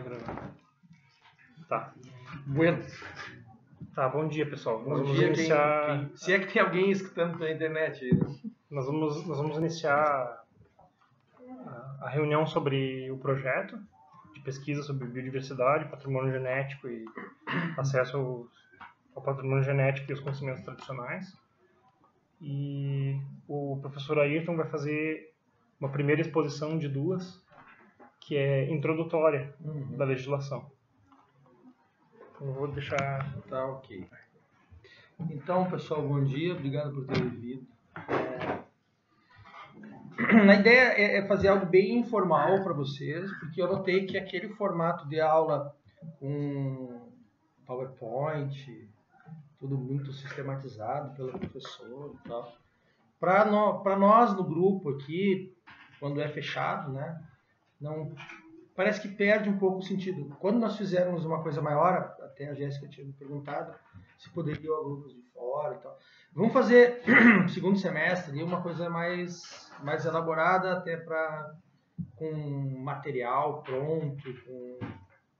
gravando. Tá. Bueno. Tá, bom dia, pessoal. Bom dia, iniciar... Se é que tem alguém escutando pela internet aí, né? Nós vamos iniciar a reunião sobre o projeto de pesquisa sobre biodiversidade, patrimônio genético e acesso ao patrimônio genético e os conhecimentos tradicionais. E o professor Ayrton vai fazer uma primeira exposição de duas, que é introdutória da legislação. Eu vou deixar... Tá, ok. Então, pessoal, bom dia. Obrigado por terem vindo. A ideia é fazer algo bem informal para vocês, porque eu notei que aquele formato de aula com PowerPoint, tudo muito sistematizado pelo professor e tal. Para nós no grupo aqui, quando é fechado, né, não, parece que perde um pouco o sentido. Quando nós fizermos uma coisa maior, até a Jéssica tinha me perguntado se poderiam alunos de fora e tal. Vamos fazer, segundo semestre, uma coisa mais elaborada, até com material pronto, com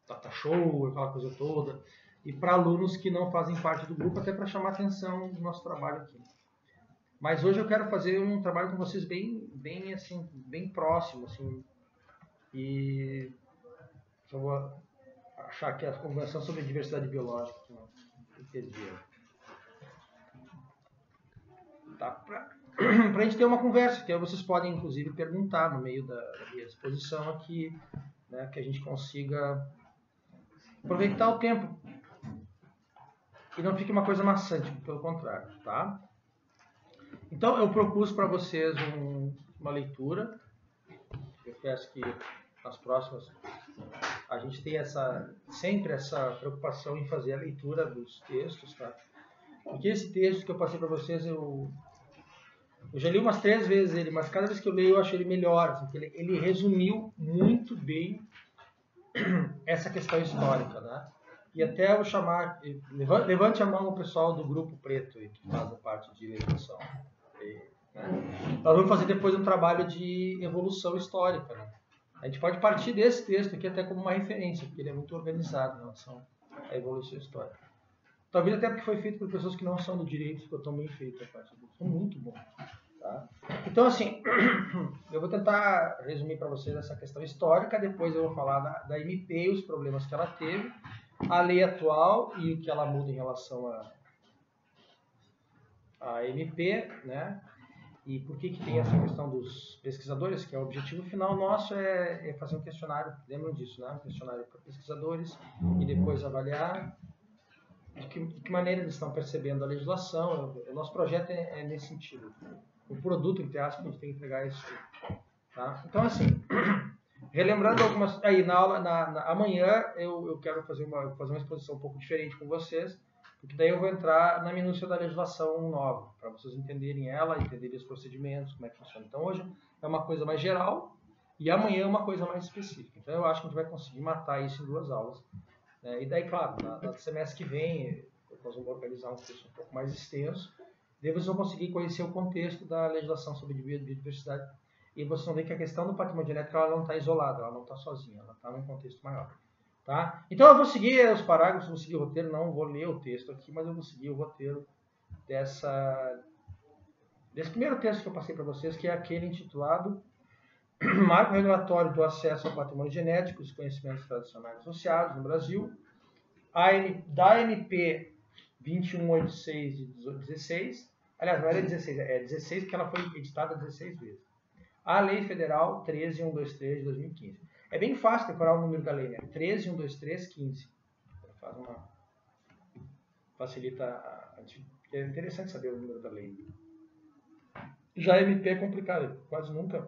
data show, aquela coisa toda. E para alunos que não fazem parte do grupo, até para chamar a atenção do nosso trabalho aqui. Mas hoje eu quero fazer um trabalho com vocês bem próximo, assim. E eu vou achar aqui a convenção sobre a diversidade biológica, que não entendi. Tá, para a gente ter uma conversa, que aí vocês podem inclusive perguntar no meio da minha exposição aqui, né, que a gente consiga aproveitar o tempo e não fique uma coisa maçante, pelo contrário, tá? Então eu propus para vocês uma leitura. Eu peço que nas próximas a gente tenha sempre essa preocupação em fazer a leitura dos textos, tá? Porque esse texto que eu passei para vocês, eu já li umas 3 vezes ele, mas cada vez que eu leio eu acho ele melhor, assim, porque ele resumiu muito bem essa questão histórica, né? E até eu vou chamar, levante a mão o pessoal do grupo preto aí, que faz a parte de legislação. Nós vamos fazer depois um trabalho de evolução histórica, né? A gente pode partir desse texto aqui até como uma referência, porque ele é muito organizado em relação à evolução histórica. Talvez até porque foi feito por pessoas que não são do direito, ficou tão bem feito a parte do são muito bom. Tá? Então, assim, eu vou tentar resumir para vocês essa questão histórica, depois eu vou falar da MP e os problemas que ela teve, a lei atual e o que ela muda em relação à MP, né? E por que tem essa questão dos pesquisadores, que é o objetivo final nosso é fazer um questionário, lembram disso, né? Um questionário para pesquisadores e depois avaliar de que maneira eles estão percebendo a legislação. O nosso projeto é nesse sentido. O produto, entre aspas, a gente tem que entregar isso. Tá? Então, assim, relembrando algumas... Aí, na aula, amanhã, eu quero fazer uma exposição um pouco diferente com vocês, porque daí eu vou entrar na minúcia da legislação nova, para vocês entenderem ela, entenderem os procedimentos, como é que funciona. Então, hoje é uma coisa mais geral e amanhã é uma coisa mais específica. Então, eu acho que a gente vai conseguir matar isso em 2 aulas. E daí, claro, no semestre que vem, nós vamos organizar um texto um pouco mais extenso, daí vocês vão conseguir conhecer o contexto da legislação sobre biodiversidade e vocês vão ver que a questão do patrimônio genético ela não está isolada, ela não está sozinha, ela está num contexto maior. Tá? Então eu vou seguir os parágrafos, vou seguir o roteiro, não vou ler o texto aqui, mas eu vou seguir o roteiro desse primeiro texto que eu passei para vocês, que é aquele intitulado Marco Regulatório do Acesso ao Patrimônio Genético e os Conhecimentos Tradicionais Associados no Brasil, da MP 2186 de 16, aliás, não era 16, é 16 porque ela foi editada 16 vezes. A Lei Federal 13123 de 2015. É bem fácil decorar o número da lei, né? 13123, 15. Facilita é interessante saber o número da lei. Já a MP é complicado, quase nunca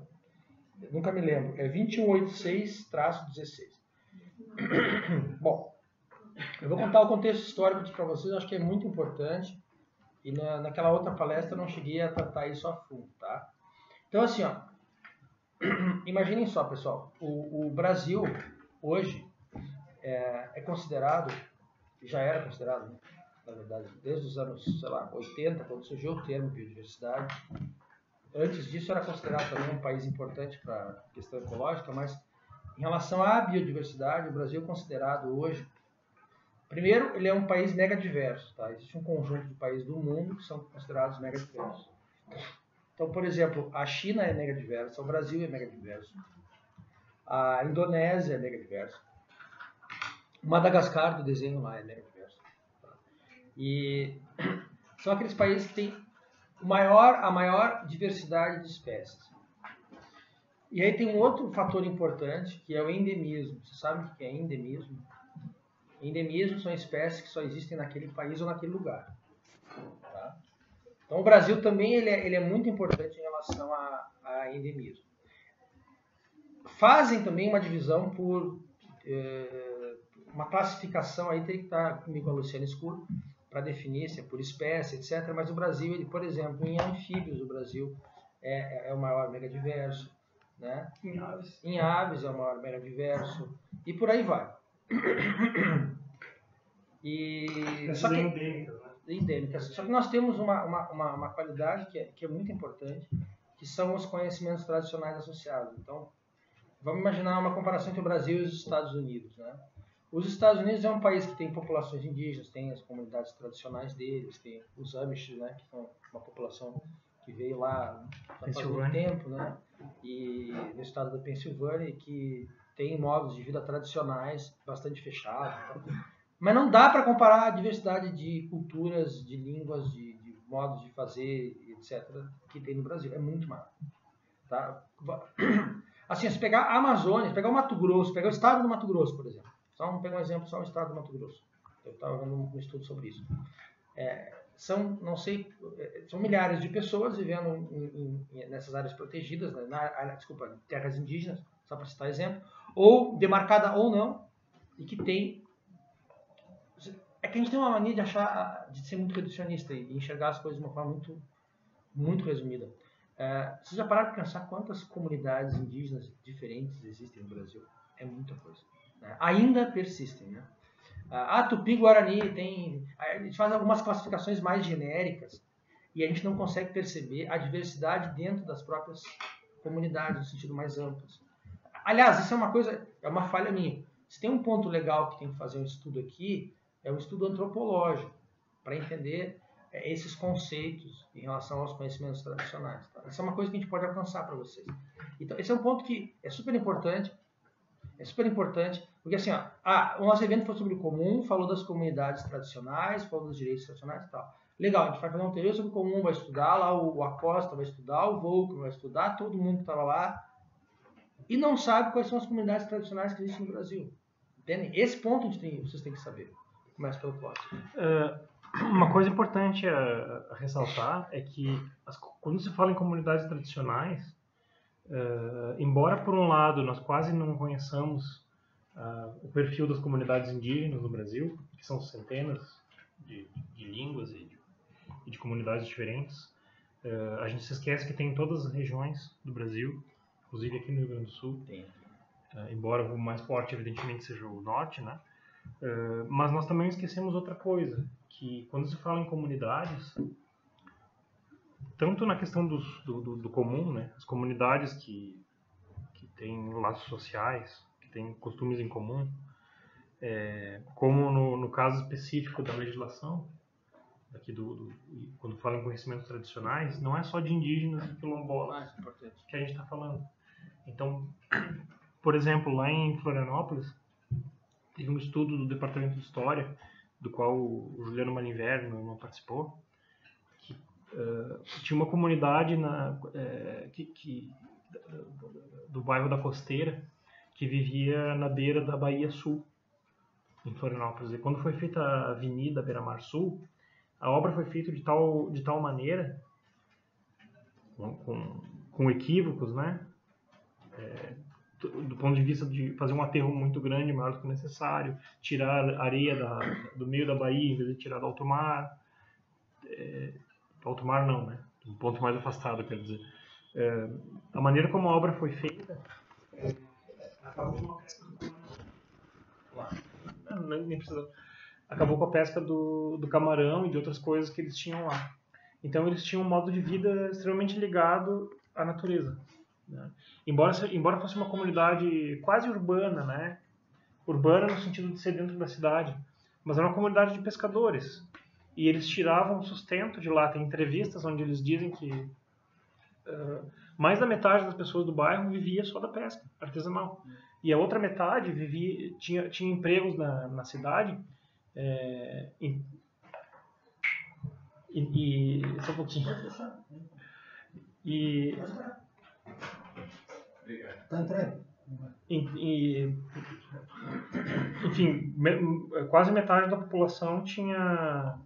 me lembro. É 2186-16. Bom, eu vou contar o contexto histórico para vocês, eu acho que é muito importante. E naquela outra palestra eu não cheguei a tratar isso a fundo, tá? Então, assim, ó. Imaginem só, pessoal, o Brasil hoje é considerado, já era considerado, né, na verdade, desde os anos, sei lá, 80, quando surgiu o termo biodiversidade. Antes disso era considerado também um país importante para a questão ecológica, mas Em relação à biodiversidade, o Brasil é considerado hoje, primeiro, ele é um país megadiverso, tá? Existe um conjunto de países do mundo que são considerados megadiversos. Então, por exemplo, a China é megadiversa, o Brasil é megadiverso, a Indonésia é megadiversa, Madagascar, do desenho lá, é megadiverso. Tá? E são aqueles países que têm a maior diversidade de espécies. E aí tem um outro fator importante, que é o endemismo. Você sabe o que é endemismo? Endemismo são espécies que só existem naquele país ou naquele lugar. Tá? Então o Brasil também ele é muito importante em relação a endemismo. Fazem também uma divisão por uma classificação, aí tem que estar comigo a Luciana Escuro, para definir se é por espécie, etc. Mas o Brasil, ele, por exemplo, em anfíbios, o Brasil é o maior megadiverso. Né? Em aves é o maior megadiverso. E por aí vai. Só que endêmicas, né? Endêmicas. Só que nós temos uma qualidade que é muito importante, que são os conhecimentos tradicionais associados. Então, vamos imaginar uma comparação entre o Brasil e os Estados Unidos. Né? Os Estados Unidos é um país que tem populações indígenas, tem as comunidades tradicionais deles, tem os Amish, né, que são uma população que veio lá faz muito tempo, né? E no estado da Pensilvânia, que tem modos de vida tradicionais bastante fechados. Mas não dá para comparar a diversidade de culturas, de línguas, de modos de fazer, etc., que tem no Brasil. É muito maior. Tá? Assim, se pegar a Amazônia, se pegar o Mato Grosso, pegar o estado do Mato Grosso, por exemplo. Vamos pegar um exemplo, só o estado do Mato Grosso. Eu estava vendo um estudo sobre isso. São milhares de pessoas vivendo nessas áreas protegidas, né, terras indígenas, só para citar exemplo, ou demarcada ou não, e que tem... É que a gente tem uma mania de ser muito reducionista e enxergar as coisas de uma forma muito, muito resumida. Vocês já pararam para pensar quantas comunidades indígenas diferentes existem no Brasil? É muita coisa. Né? Ainda persistem, né? Tupi-Guarani a gente faz algumas classificações mais genéricas e a gente não consegue perceber a diversidade dentro das próprias comunidades, no sentido mais amplo. Aliás, isso é uma falha minha. Se tem um ponto legal que tem que fazer um estudo aqui, é um estudo antropológico, para entender esses conceitos em relação aos conhecimentos tradicionais. Tá? Isso é uma coisa que a gente pode alcançar para vocês. Então, esse é um ponto que é super importante. É super importante, porque assim, o nosso evento foi sobre o comum, falou das comunidades tradicionais, falou dos direitos tradicionais e tal. Legal, a gente vai fazer um teoria sobre o comum, vai estudar lá, o Acosta vai estudar, o Volker vai estudar, todo mundo que estava lá, e não sabe quais são as comunidades tradicionais que existem no Brasil. Entendem? Esse ponto vocês têm que saber. Começa pelo próximo. Uma coisa importante a ressaltar é que quando se fala em comunidades tradicionais, embora por um lado nós quase não conheçamos o perfil das comunidades indígenas no Brasil, que são centenas de línguas e de comunidades diferentes, a gente se esquece que tem em todas as regiões do Brasil, inclusive aqui no Rio Grande do Sul, embora o mais forte evidentemente seja o norte, né? Mas nós também esquecemos outra coisa, que quando se fala em comunidades, tanto na questão do comum, né, as comunidades que têm laços sociais, que têm costumes em comum, como no caso específico da legislação, aqui quando fala em conhecimentos tradicionais, não é só de indígenas e quilombolas que a gente está falando. Então, por exemplo, lá em Florianópolis, teve um estudo do Departamento de História, do qual o Juliano Malinver não participou, que tinha uma comunidade do bairro da Costeira que vivia na beira da Baía Sul, em Florianópolis. E quando foi feita a Avenida Beira-Mar Sul, a obra foi feita de tal maneira, com equívocos, né? Do ponto de vista de fazer um aterro muito grande, maior do que o necessário, tirar areia do meio da baía em vez de tirar do alto mar. Do alto mar não, né? Um ponto mais afastado, quer dizer. A maneira como a obra foi feita acabou com a pesca do camarão e de outras coisas que eles tinham lá. Então eles tinham um modo de vida extremamente ligado à natureza. né? Embora fosse uma comunidade quase urbana, né? Urbana no sentido de ser dentro da cidade, mas era uma comunidade de pescadores. E eles tiravam sustento de lá. Tem entrevistas onde eles dizem que mais da metade das pessoas do bairro vivia só da pesca artesanal. E a outra metade tinha empregos na cidade. Só um pouquinho. Tá entregue. Enfim, quase metade da população tinha,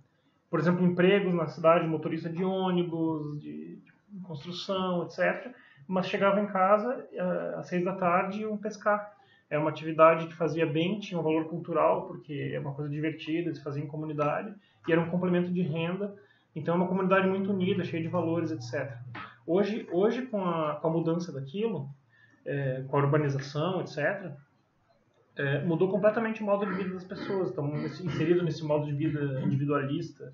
por exemplo, empregos na cidade, motorista de ônibus, de construção, etc. Mas chegava em casa às 6 da tarde e iam pescar. Era uma atividade que fazia bem, tinha um valor cultural, porque é uma coisa divertida, se fazia em comunidade, e era um complemento de renda. Então é uma comunidade muito unida, cheia de valores, etc. Hoje com a mudança daquilo, com a urbanização, etc., mudou completamente o modo de vida das pessoas. Estamos inseridos nesse modo de vida individualista,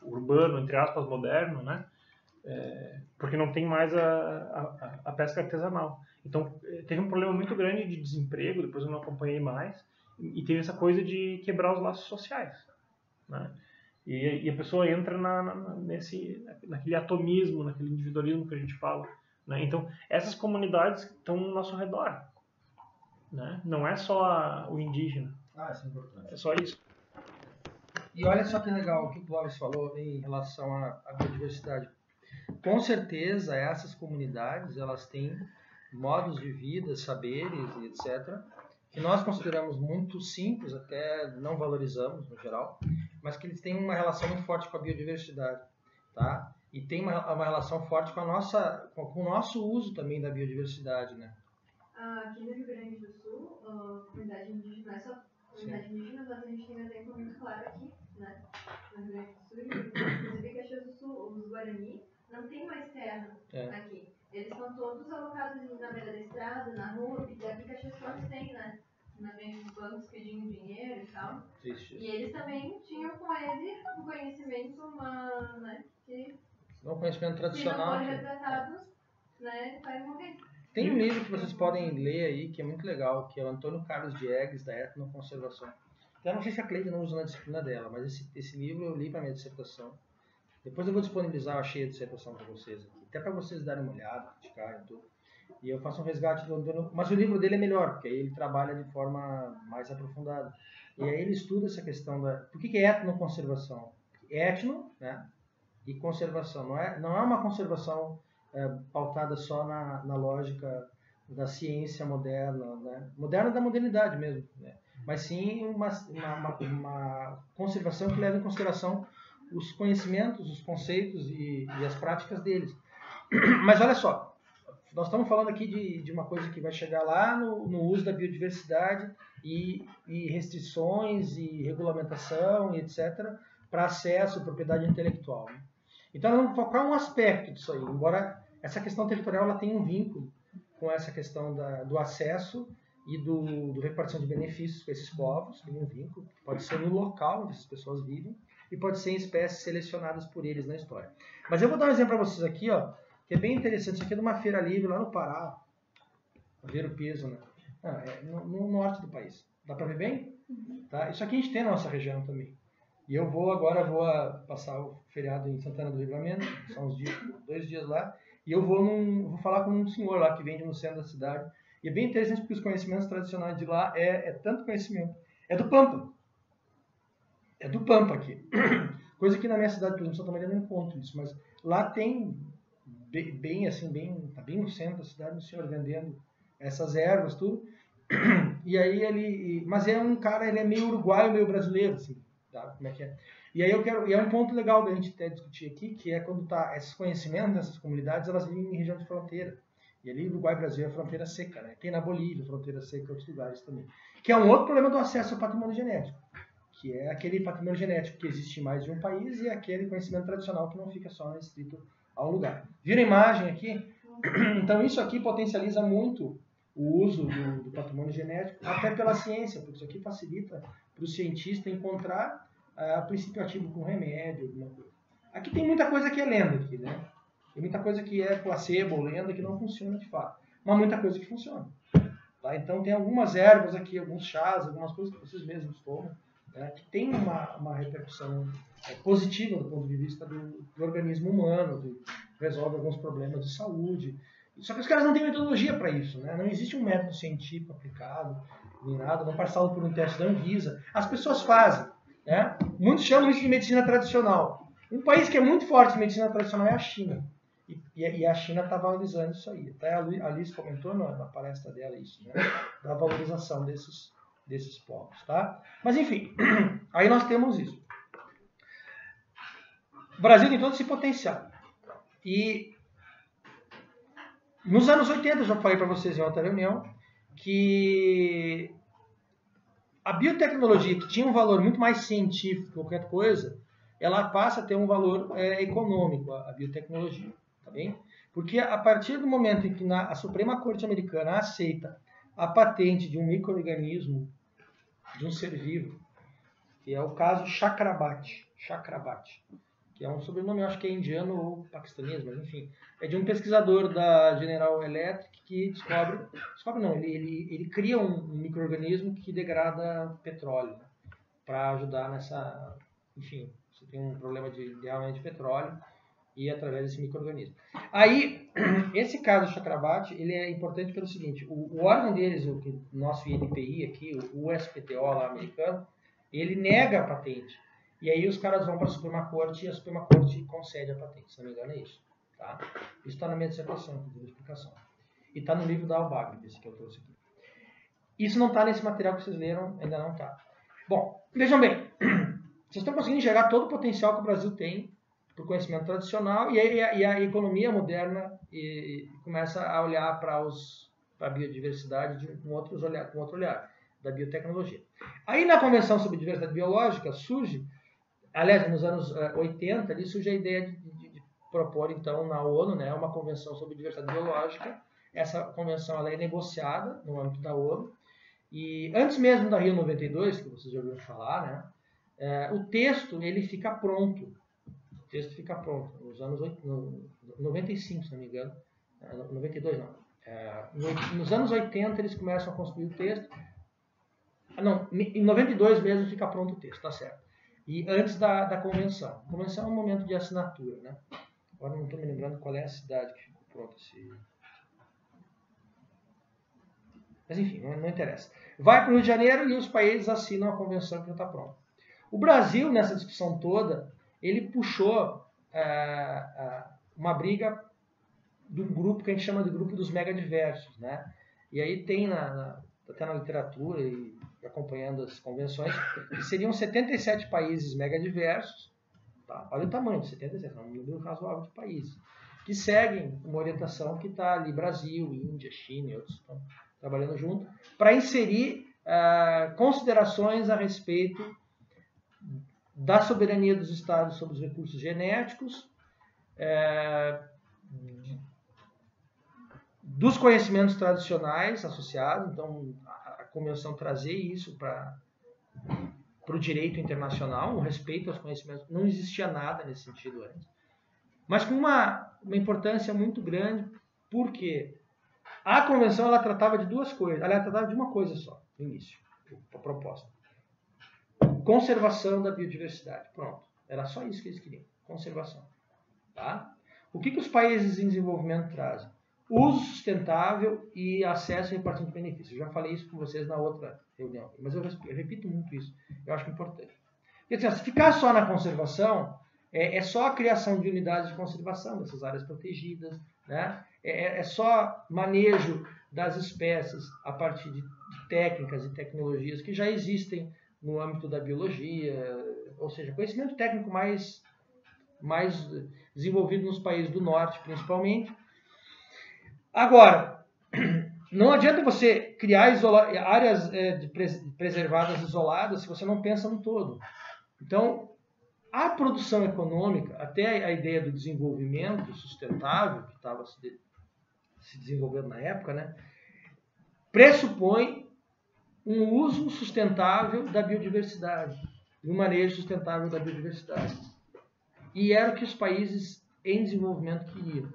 urbano, entre aspas, moderno, né? Porque não tem mais a pesca artesanal. Então, teve um problema muito grande de desemprego, depois eu não acompanhei mais, e teve essa coisa de quebrar os laços sociais, né? E a pessoa entra naquele atomismo, naquele individualismo que a gente fala, né? Então, essas comunidades estão no nosso redor, né? Não é só o indígena. Isso é importante. É só isso. E olha só que legal o que o Clóvis falou em relação à biodiversidade. Com certeza, essas comunidades, elas têm modos de vida, saberes e etc., que nós consideramos muito simples, até não valorizamos no geral, mas que eles têm uma relação muito forte com a biodiversidade, tá? E tem uma relação forte com o nosso uso também da biodiversidade, né? Aqui no Rio Grande do Sul, a comunidade indígena, não é só comunidade indígena, mas a gente tem um exemplo muito claro aqui, né? No Rio Grande do Sul, inclusive em Caxias do Sul, os Guarani não tem mais terra aqui. Eles estão todos alocados na beira da estrada, na rua, porque aqui Caxias todos tem, né? Na frente dos bancos pedindo dinheiro e tal. E eles também tinham com ele um conhecimento humano, né? Que um conhecimento tradicional. Se não forem retratados, né, vai morrer. Tem um livro que vocês podem ler aí, que é muito legal, que é o Antônio Carlos Diegues, da Etnoconservação. Eu não sei se a Cleide não usa na disciplina dela, mas esse livro eu li para minha dissertação. Depois eu vou disponibilizar, eu achei a dissertação para vocês aqui, até para vocês darem uma olhada, criticarem tudo. E eu faço um resgate do Antônio, mas o livro dele é melhor, porque aí ele trabalha de forma mais aprofundada. E aí ele estuda essa questão por que é etnoconservação? Etno, né, e conservação. Não é uma conservação pautada só na lógica da ciência moderna, né? Moderna da modernidade mesmo, né? Mas sim uma conservação que leva em consideração os conhecimentos, os conceitos e as práticas deles. Mas olha só, nós estamos falando aqui de uma coisa que vai chegar lá no uso da biodiversidade e restrições e regulamentação e etc. para acesso à propriedade intelectual, né? Então, nós vamos focar um aspecto disso aí, embora essa questão territorial ela tenha um vínculo com essa questão do acesso e do repartição de benefícios com esses povos, tem um vínculo, pode ser no local onde essas pessoas vivem e pode ser em espécies selecionadas por eles na história. Mas eu vou dar um exemplo para vocês aqui, ó, que é bem interessante. Isso aqui é de uma feira livre lá no Pará, ver o peso, né? No norte do país. Dá para ver bem? Tá? Isso aqui a gente tem na nossa região também. E eu vou passar o feriado em Santana do Livramento, são 2 dias lá, e eu vou falar com um senhor lá que vende no centro da cidade. E é bem interessante porque os conhecimentos tradicionais de lá é tanto conhecimento. É do Pampa. É do Pampa aqui. Coisa que na minha cidade, por exemplo, Santa Maria, não encontro isso, mas lá tem tá bem no centro da cidade, o senhor vendendo essas ervas, tudo. E aí mas é um cara, ele é meio uruguaio, meio brasileiro, assim. Como é que é? E aí é um ponto legal da gente até discutir aqui, que é quando esses conhecimentos dessas comunidades, elas vivem em região de fronteira. E ali Uruguai e Brasil é fronteira seca, né? Tem na Bolívia fronteira seca e outros lugares também. Que é um outro problema do acesso ao patrimônio genético, que é aquele patrimônio genético que existe em mais de um país e aquele conhecimento tradicional que não fica só restrito ao lugar. Vira a imagem aqui? Então isso aqui potencializa muito o uso do patrimônio genético, até pela ciência, porque isso aqui facilita para o cientista encontrar princípio ativo com remédio, alguma coisa. Aqui tem muita coisa que é lenda aqui, né? Tem muita coisa que é placebo, lenda, que não funciona de fato. Mas muita coisa que funciona. Tá? Então tem algumas ervas aqui, alguns chás, algumas coisas que vocês mesmos tomam, né, que tem uma repercussão positiva do ponto de vista do organismo humano, resolve alguns problemas de saúde. Só que os caras não têm metodologia para isso, né? Não existe um método científico aplicado, nem nada, não passado por um teste da Anvisa. As pessoas fazem, né? Muitos chamam isso de medicina tradicional. Um país que é muito forte em medicina tradicional é a China. E a China está valorizando isso aí. Até a Alice comentou na palestra dela isso, né? Da valorização desses povos, tá? Mas enfim, aí nós temos isso. O Brasil tem todo esse potencial. E nos anos 80, eu já falei para vocês em outra reunião, que a biotecnologia, que tinha um valor muito mais científico que qualquer coisa, ela passa a ter um valor econômico, a biotecnologia. Tá bem? Porque a partir do momento em que a Suprema Corte Americana aceita a patente de um micro-organismo, de um ser vivo, que é o caso Chakrabarti, que é um sobrenome, eu acho que é indiano ou paquistanês, mas enfim, é de um pesquisador da General Electric que ele cria um micro-organismo que degrada petróleo, né, para ajudar nessa, enfim, você tem um problema de derramamento de petróleo, e através desse micro-organismo. Aí, esse caso do Chakrabarti, ele é importante pelo seguinte, o órgão deles, o nosso INPI aqui, o USPTO lá americano, ele nega a patente. E aí os caras vão para a Suprema Corte e a Suprema Corte concede a patente, se não me engano é isso. Tá? Isso está na minha dissertação, inclusive, explicação. E está no livro da Al-Baghdadi, esse que eu trouxe aqui. Isso não está nesse material que vocês leram, ainda não está. Bom, vejam bem, vocês estão conseguindo enxergar todo o potencial que o Brasil tem para o conhecimento tradicional e a economia moderna começa a olhar para a biodiversidade com outro olhar, da biotecnologia. Aí na Convenção sobre Diversidade Biológica surge, aliás, nos anos 80, ali surge a ideia de propor, então, na ONU, né, uma Convenção sobre Diversidade Biológica. Essa convenção ela é negociada no âmbito da ONU. E antes mesmo da Rio 92, que vocês já ouviram falar, né, o texto ele fica pronto. O texto fica pronto nos anos 95, se não me engano. 92 não. Nos anos 80 eles começam a construir o texto. Não, em 92 mesmo fica pronto o texto, tá certo. E antes da convenção. A convenção é um momento de assinatura, né? Agora não estou me lembrando qual é a cidade que ficou pronta. Mas enfim, não interessa. Vai para o Rio de Janeiro e os países assinam a convenção que já está pronta. O Brasil, nessa discussão toda, ele puxou uma briga de um grupo que a gente chama de grupo dos megadiversos, né? E aí tem até na literatura e acompanhando as convenções, que seriam 77 países megadiversos, tá? Olha o tamanho de 77, é um número razoável de países, que seguem uma orientação que está ali, Brasil, Índia, China e outros estão trabalhando junto, para inserir considerações a respeito da soberania dos estados sobre os recursos genéticos, dos conhecimentos tradicionais associados. Então, a convenção trazer isso para o direito internacional, o respeito aos conhecimentos. Não existia nada nesse sentido antes. Mas com uma importância muito grande, porque a convenção ela tratava de duas coisas. Ela tratava de uma coisa só, no início, a proposta. Conservação da biodiversidade. Pronto. Era só isso que eles queriam. Conservação. Tá? O que os países em desenvolvimento trazem? Uso sustentável e acesso e repartição de benefícios. Eu já falei isso com vocês na outra reunião, mas eu repito muito isso. Eu acho importante. Porque, se ficar só na conservação, é só a criação de unidades de conservação dessas áreas protegidas, né? É só manejo das espécies a partir de técnicas e tecnologias que já existem no âmbito da biologia, ou seja, conhecimento técnico mais desenvolvido nos países do norte, principalmente. Agora, não adianta você criar áreas preservadas isoladas se você não pensa no todo. Então, a produção econômica, até a ideia do desenvolvimento sustentável, que estava se desenvolvendo na época, né, pressupõe um uso sustentável da biodiversidade, e um manejo sustentável da biodiversidade. E era o que os países em desenvolvimento que IRA.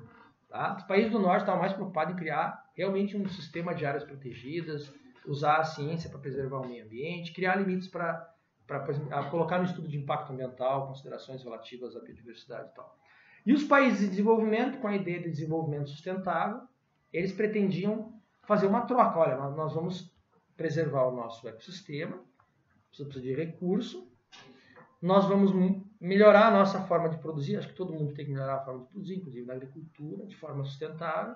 Tá? Os países do norte estavam mais preocupados em criar realmente um sistema de áreas protegidas, usar a ciência para preservar o meio ambiente, criar limites para colocar no estudo de impacto ambiental, considerações relativas à biodiversidade e tal. E os países de desenvolvimento, com a ideia de desenvolvimento sustentável, eles pretendiam fazer uma troca. Olha, nós vamos preservar o nosso ecossistema, precisa de recurso, nós vamos melhorar a nossa forma de produzir, acho que todo mundo tem que melhorar a forma de produzir, inclusive na agricultura, de forma sustentável,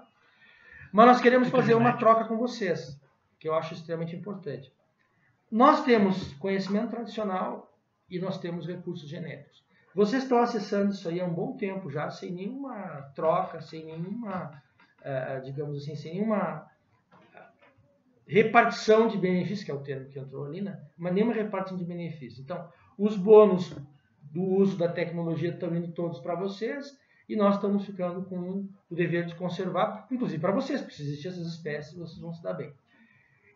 mas nós queremos fazer uma troca com vocês, que eu acho extremamente importante. Nós temos conhecimento tradicional e nós temos recursos genéticos. Vocês estão acessando isso aí há um bom tempo já, sem nenhuma troca, sem nenhuma, digamos assim, sem nenhuma repartição de benefícios, que é o termo que entrou ali, né? Mas nenhuma repartição de benefícios. Então, os bônus do uso da tecnologia estão indo todos para vocês e nós estamos ficando com o dever de conservar, inclusive para vocês, porque se existirem essas espécies, vocês vão se dar bem.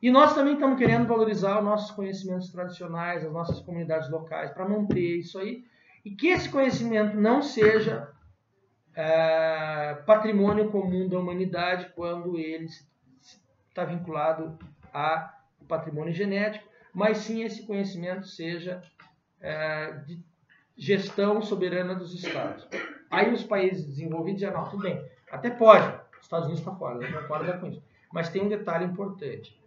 E nós também estamos querendo valorizar os nossos conhecimentos tradicionais, as nossas comunidades locais, para manter isso aí, e que esse conhecimento não seja patrimônio comum da humanidade quando ele está vinculado ao patrimônio genético, mas sim esse conhecimento seja de gestão soberana dos estados. Aí os países desenvolvidos dizem, não, tudo bem, até pode, os Estados Unidos está fora, não concorda com isso. Mas tem um detalhe importante.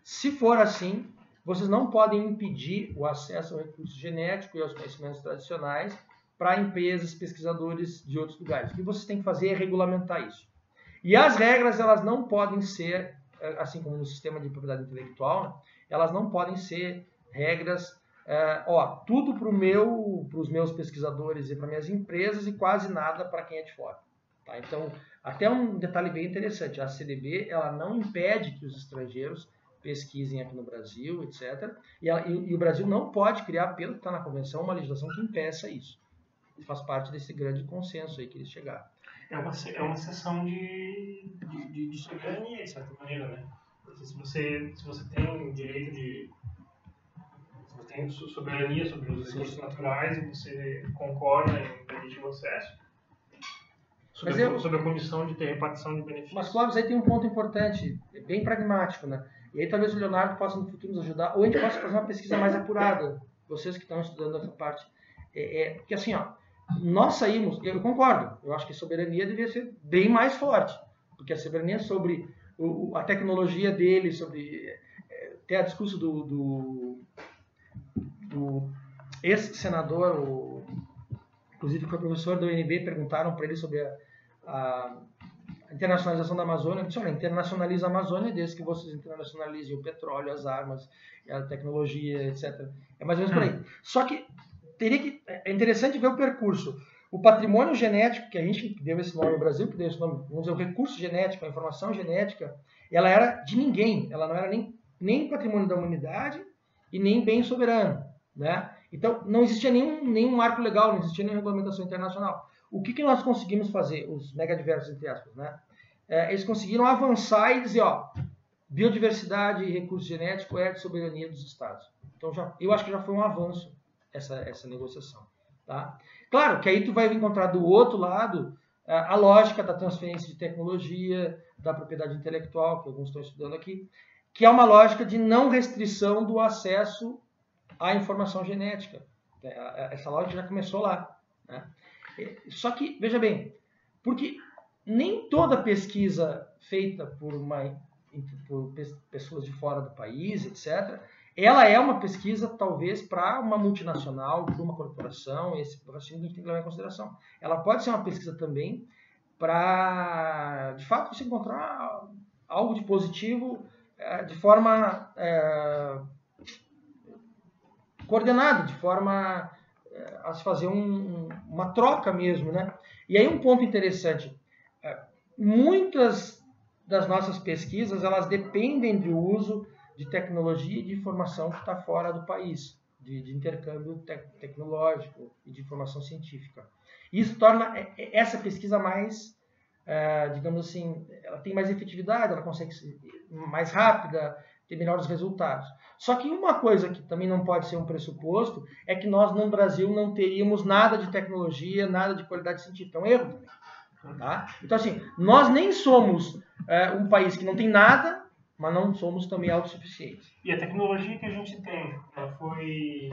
Se for assim, vocês não podem impedir o acesso ao recurso genético e aos conhecimentos tradicionais para empresas, pesquisadores de outros lugares. O que vocês têm que fazer é regulamentar isso. E as regras, elas não podem ser, assim como no sistema de propriedade intelectual, elas não podem ser regras, tudo para os meus pesquisadores e para minhas empresas e quase nada para quem é de fora. Tá? Então, até um detalhe bem interessante, a CDB ela não impede que os estrangeiros pesquisem aqui no Brasil, etc. E o Brasil não pode criar, pelo que está na Convenção, uma legislação que impeça isso. Faz parte desse grande consenso aí que eles chegaram. É uma seção de soberania, de certa maneira, né? Porque se você tem direito de... Se você tem soberania sobre os recursos naturais e você concorda em permitir o acesso, sobre a condição de ter repartição de benefícios. Mas, Clóvis, aí tem um ponto importante, bem pragmático, né? E aí talvez o Leonardo possa no futuro nos ajudar, ou a gente possa fazer uma pesquisa mais apurada, vocês que estão estudando essa parte. Porque assim, nós saímos, eu concordo, eu acho que a soberania deveria ser bem mais forte, porque a soberania sobre a tecnologia dele, sobre até a discurso do ex-senador, inclusive foi professor da UNB, perguntaram para ele sobre a internacionalização da Amazônia. Ele disse, olha, internacionaliza a Amazônia desde que vocês internacionalizem o petróleo, as armas, a tecnologia, etc. É mais ou menos por aí. Só que é interessante ver o percurso. O patrimônio genético, que a gente deu esse nome no Brasil, que deu esse nome, vamos dizer, o recurso genético, a informação genética, ela era de ninguém. Ela não era nem patrimônio da humanidade e nem bem soberano, né? Então, não existia nenhum marco legal, não existia nenhuma regulamentação internacional. O que nós conseguimos fazer, os megadiversos, entre aspas, né? Eles conseguiram avançar e dizer, biodiversidade e recurso genético é de soberania dos estados. Então, eu acho que já foi um avanço essa negociação. Tá? Claro que aí tu vai encontrar do outro lado a lógica da transferência de tecnologia, da propriedade intelectual, que alguns estão estudando aqui, que é uma lógica de não restrição do acesso à informação genética. Essa lógica já começou lá, né? Só que, veja bem, porque nem toda pesquisa feita por pessoas de fora do país, etc., ela é uma pesquisa, talvez, para uma multinacional, para uma corporação, esse raciocínio a gente tem que levar em consideração. Ela pode ser uma pesquisa também para, de fato, você encontrar algo de positivo de forma coordenada, de forma a se fazer uma troca mesmo, né? E aí um ponto interessante, muitas das nossas pesquisas, elas dependem do uso de tecnologia e de informação que está fora do país, de intercâmbio tecnológico e de informação científica. Isso torna essa pesquisa mais, digamos assim, ela tem mais efetividade, ela consegue ser mais rápida, ter melhores resultados. Só que uma coisa que também não pode ser um pressuposto é que nós no Brasil não teríamos nada de tecnologia, nada de qualidade científica. É um erro também. Tá? Então, assim, nós nem somos um país que não tem nada, mas não somos também autossuficientes. E a tecnologia que a gente tem, ela foi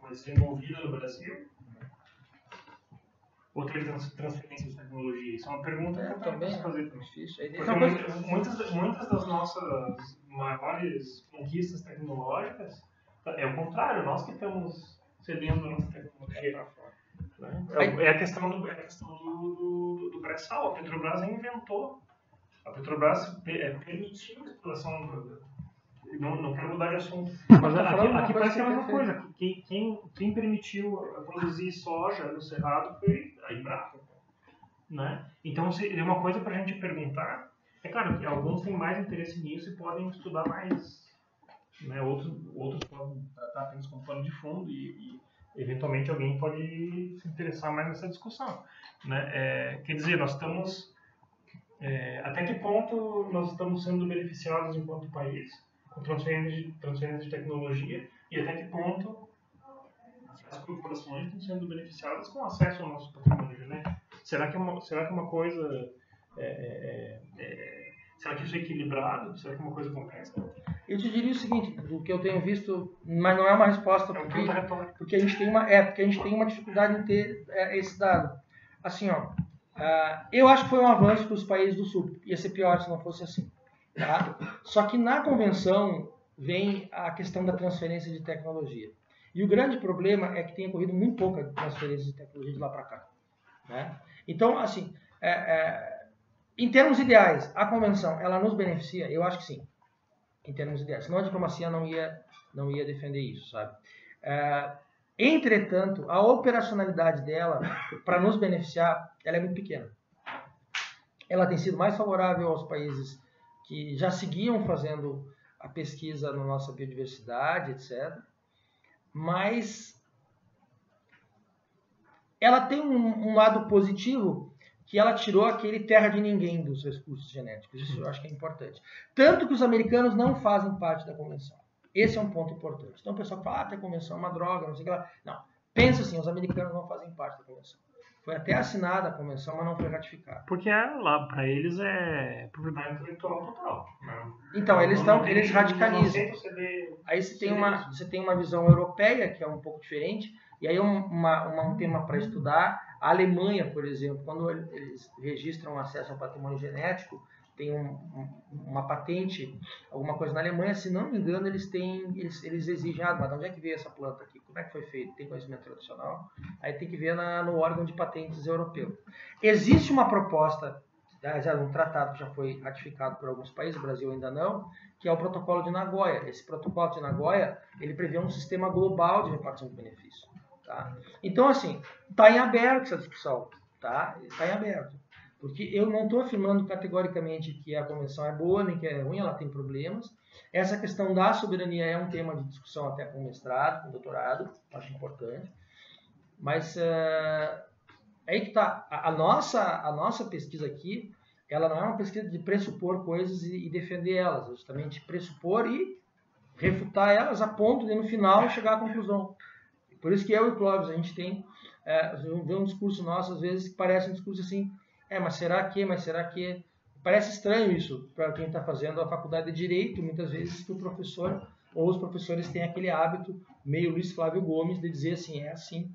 desenvolvida no Brasil? Ou teve transferência de tecnologia? Isso é uma pergunta que eu também posso fazer também. Difícil. Porque muitas das nossas maiores conquistas tecnológicas é o contrário, nós que estamos cedendo a nossa tecnologia para fora. Né? É a questão do pré-sal. A Petrobras inventou. A Petrobras permitiu a exploração. Não quero mudar de assunto. Mas aqui parece que é a mesma coisa. Quem permitiu produzir soja no Cerrado foi a Embrapa. Né? Então, é uma coisa para a gente perguntar. É claro que alguns têm mais interesse nisso e podem estudar mais. Né? Outros podem estar apenas como pano de fundo e eventualmente alguém pode se interessar mais nessa discussão. Né? Quer dizer, nós estamos... até que ponto nós estamos sendo beneficiados enquanto país com transferência de tecnologia e até que ponto as corporações estão sendo beneficiadas com acesso ao nosso patrimônio genético? Será que uma coisa... será que isso é equilibrado? Será que é uma coisa complexa? Eu te diria o seguinte, do que eu tenho visto, mas não é uma resposta, porque a gente tem uma dificuldade em ter esse dado. Assim, ó, eu acho que foi um avanço para os países do Sul. Ia ser pior se não fosse assim. Tá? Só que na convenção vem a questão da transferência de tecnologia. E o grande problema é que tem ocorrido muito pouca transferência de tecnologia de lá para cá. Né? Então, assim, em termos ideais, a convenção, ela nos beneficia? Eu acho que sim. Em termos ideais. Senão a diplomacia não ia defender isso, sabe? Entretanto, a operacionalidade dela, para nos beneficiar, ela é muito pequena. Ela tem sido mais favorável aos países que já seguiam fazendo a pesquisa na nossa biodiversidade, etc. Mas ela tem um lado positivo, que ela tirou aquele terra de ninguém dos recursos genéticos. Isso eu acho que é importante. Tanto que os americanos não fazem parte da convenção. Esse é um ponto importante. Então o pessoal fala, a convenção é uma droga, não sei o que lá. Não. Pensa assim, os americanos não fazem parte da convenção. Foi até assinada a convenção, mas não foi ratificada. Porque lá, para eles, é propriedade intelectual total. Né? Então, eles radicalizam. Aí você tem uma visão europeia, que é um pouco diferente, e aí um tema para estudar. A Alemanha, por exemplo, quando eles registram acesso ao patrimônio genético, tem uma patente, alguma coisa na Alemanha, se não me engano, eles exigem, mas de onde é que veio essa planta aqui? Como é que foi feito? Tem conhecimento tradicional? Aí tem que ver no órgão de patentes europeu. Existe uma proposta, um tratado que já foi ratificado por alguns países, o Brasil ainda não, que é o Protocolo de Nagoya. Esse Protocolo de Nagoya, ele prevê um sistema global de repartição de benefícios. Tá? Então, assim, está em aberto essa discussão. Tá? Está em aberto. Porque eu não estou afirmando categoricamente que a convenção é boa, nem que é ruim, ela tem problemas. Essa questão da soberania é um tema de discussão até com mestrado, com doutorado, acho importante. Mas aí que está. A nossa pesquisa aqui, ela não é uma pesquisa de pressupor coisas e defender elas, justamente pressupor e refutar elas a ponto de, no final, chegar à conclusão. Por isso que eu e o Clóvis, a gente tem vê um discurso nosso, às vezes, que parece um discurso assim, mas será que... Parece estranho isso para quem está fazendo a faculdade de Direito, muitas vezes, que o professor ou os professores têm aquele hábito, meio Luiz Flávio Gomes, de dizer assim, é assim.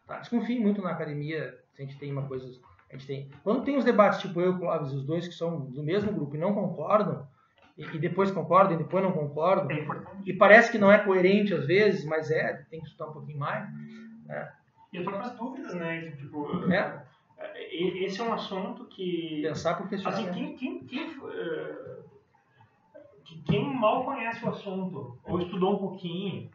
Tá? Desconfie muito na academia, se a gente tem uma coisa... Quando tem os debates, tipo eu e o Clóvis, os dois que são do mesmo grupo e não concordam, e depois concordam e depois não concordam, e parece que não é coerente às vezes, mas tem que estudar um pouquinho mais. Né? E as próprias dúvidas, né? Tipo, esse é um assunto que... Pensar por questionar. Assim, quem mal conhece o assunto, ou estudou um pouquinho,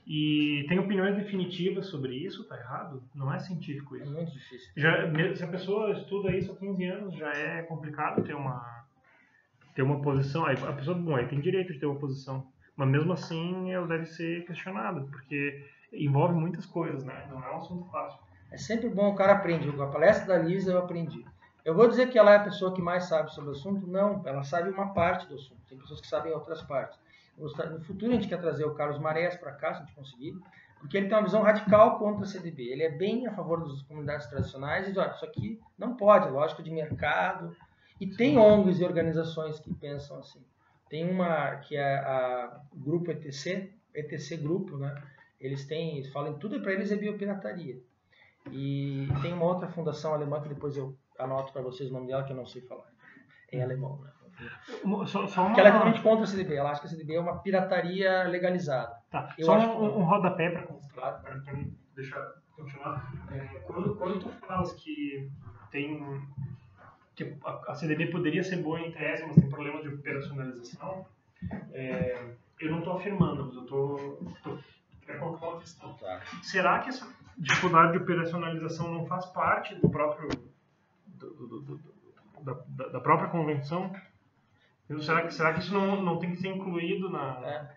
e tem opiniões definitivas sobre isso, tá errado? Não é científico isso. É muito difícil. Se a pessoa estuda isso há 15 anos, já é complicado ter uma posição. Aí a pessoa, aí tem direito de ter uma posição, mas mesmo assim ela deve ser questionada, porque envolve muitas coisas, né? Não é um assunto fácil. É sempre bom, o cara aprende. A palestra da Lisa eu aprendi. Eu vou dizer que ela é a pessoa que mais sabe sobre o assunto? Não, ela sabe uma parte do assunto. Tem pessoas que sabem outras partes. No futuro a gente quer trazer o Carlos Marés para cá, se a gente conseguir, porque ele tem uma visão radical contra a CDB. Ele é bem a favor das comunidades tradicionais e diz, olha, isso aqui não pode, é lógica de mercado. E tem ONGs e organizações que pensam assim. Tem uma que é o grupo ETC Grupo, né? Eles falam tudo para eles é biopirataria. E tem uma outra fundação alemã que depois eu anoto para vocês o nome dela, que eu não sei falar. É alemão, né? Que ela é totalmente contra a CDB. Ela acha que a CDB é uma pirataria legalizada. Tá. Eu Só acho um rodapé para deixar continuar. Quando tu falas que a CDB poderia ser boa em tese, mas tem problemas de operacionalização, eu não estou afirmando, mas eu quero colocar uma questão. Tá. Será que essa dificuldade de operacionalização não faz parte do próprio da própria convenção? Será que isso não tem que ser incluído na...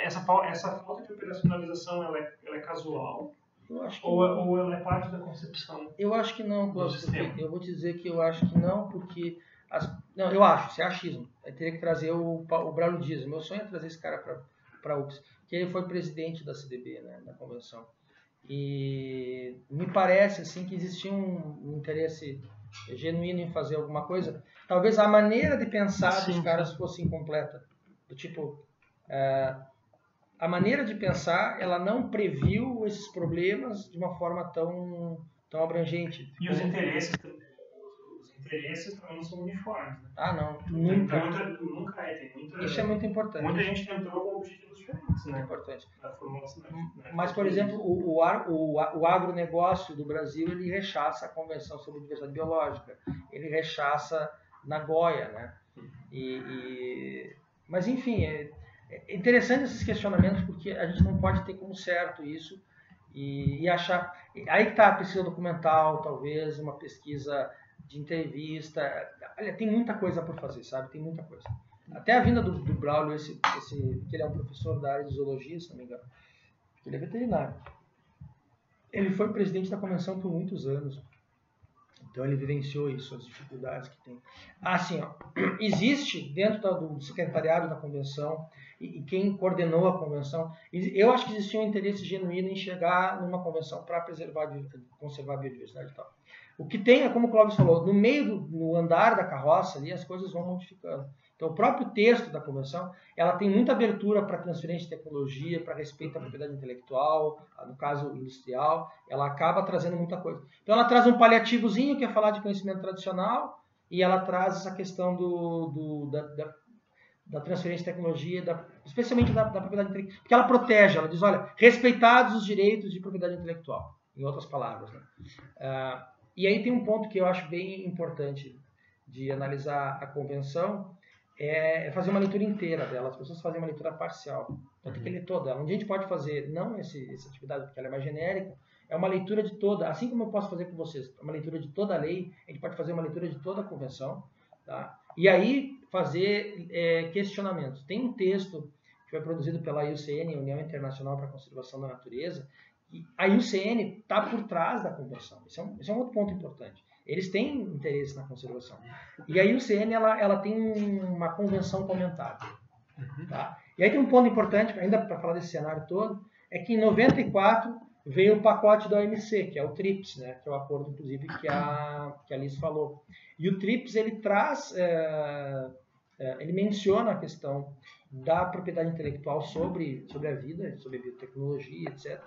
Essa falta de operacionalização ela é casual? Eu acho que ou ela é parte da concepção? Eu acho que não, porque eu vou te dizer que eu acho que não, porque... Não, eu acho, isso é achismo. Eu teria que trazer o Braulio Dias. Meu sonho é trazer esse cara para a UFS, que ele foi presidente da CDB, né, na convenção. E me parece assim, que existia um interesse genuíno em fazer alguma coisa. Talvez a maneira de pensar dos caras fosse incompleta. Do tipo, a maneira de pensar, ela não previu esses problemas de uma forma tão abrangente. E os interesses também não são uniformes, né? Ah, não. Nunca. Nunca é. Isso é muito importante. Muita gente tentou com objetivos diferentes, né? É importante. Né? Mas, por exemplo, o agronegócio do Brasil, ele rechaça a Convenção sobre Diversidade Biológica. Ele rechaça Nagoya, né? Mas, enfim, é interessante esses questionamentos, porque a gente não pode ter como certo isso e achar... Aí que está a pesquisa documental, talvez, uma pesquisa de entrevista. Olha, tem muita coisa por fazer, sabe? Tem muita coisa. Até a vinda do Braulio, que ele é um professor da área de zoologia, se não me engano, ele é veterinário. Ele foi presidente da convenção por muitos anos. Então ele vivenciou isso, as dificuldades que tem. Assim, ó, existe dentro do secretariado da convenção e quem coordenou a convenção, eu acho que existia um interesse genuíno em chegar numa convenção para conservar a biodiversidade e tal. O que tem é, como o Clóvis falou, no andar da carroça ali, as coisas vão modificando. Então, o próprio texto da convenção, ela tem muita abertura para transferência de tecnologia, para respeito à propriedade intelectual, no caso industrial, ela acaba trazendo muita coisa. Então, ela traz um paliativozinho, que é falar de conhecimento tradicional, e ela traz essa questão da transferência de tecnologia, especialmente da propriedade intelectual, porque ela protege, ela diz, olha, respeitados os direitos de propriedade intelectual, em outras palavras, né? E aí tem um ponto que eu acho bem importante de analisar a convenção, é fazer uma leitura inteira dela. As pessoas fazem uma leitura parcial. Então tem que ler toda ela. Onde a gente pode fazer, não essa atividade porque ela é mais genérica, é uma leitura de toda, assim como eu posso fazer com vocês, uma leitura de toda a lei, a gente pode fazer uma leitura de toda a convenção, tá? E aí fazer questionamentos. Tem um texto que foi produzido pela IUCN, União Internacional para a Conservação da Natureza, e a IUCN está por trás da convenção. Esse é um outro ponto importante. Eles têm interesse na conservação. E a IUCN ela tem uma convenção comentada. Tá? E aí tem um ponto importante, ainda para falar desse cenário todo, é que em 94 veio o pacote da OMC, que é o TRIPS, né? Que é o acordo, inclusive, que a Liz falou. E o TRIPS, ele traz, ele menciona a questão da propriedade intelectual sobre a vida, sobre a biotecnologia, etc.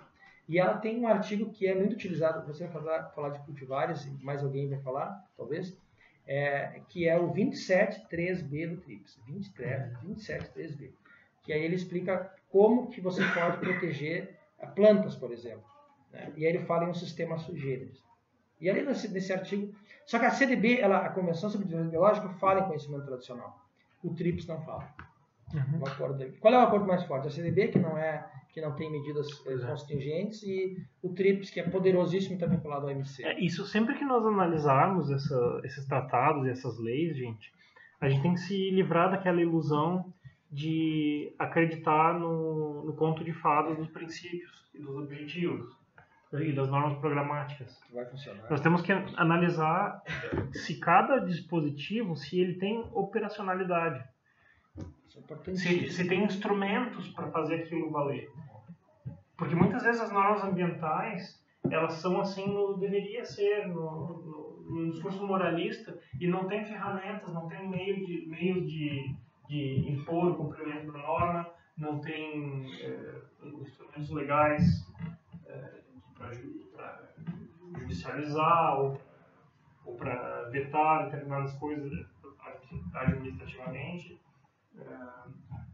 E ela tem um artigo que é muito utilizado, você vai falar de cultivares, mais alguém vai falar, talvez, que é o 27.3b do TRIPS, 27.3b, que aí ele explica como que você pode proteger plantas, por exemplo, né? E aí ele fala em um sistema sui generis. E além desse artigo, só que a CDB, a Convenção sobre Diversidade Biológica, fala em conhecimento tradicional, o TRIPS não fala. O acordo dele. Qual é o acordo mais forte? A CDB, que não tem medidas contingentes, e o TRIPS, que é poderosíssimo e está vinculado ao OMC. Isso sempre que nós analisarmos esses tratados e essas leis, gente, a gente tem que se livrar daquela ilusão de acreditar no conto de fadas dos princípios e dos objetivos. e das normas programáticas. Vai funcionar. Nós temos que analisar se cada dispositivo, se ele tem operacionalidade. Isso é importantíssimo. Se tem instrumentos para fazer aquilo valer. Porque muitas vezes as normas ambientais, elas são assim, deveria ser, no discurso moralista, e não tem ferramentas, não tem meios de impor o cumprimento da norma, não tem instrumentos legais para judicializar ou para vetar determinadas coisas administrativamente.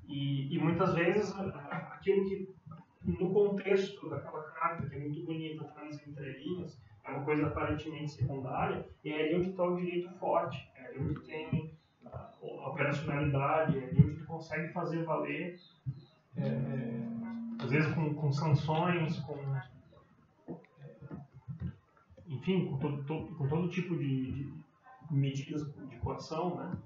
E muitas vezes aquilo que no contexto daquela carta, que é muito bonita, traz entrelinhas, é uma coisa aparentemente secundária, e é ali onde está o direito forte, é ali onde tem a operacionalidade, é ali onde consegue fazer valer, às vezes com sanções, enfim, com todo tipo de medidas de coação, né?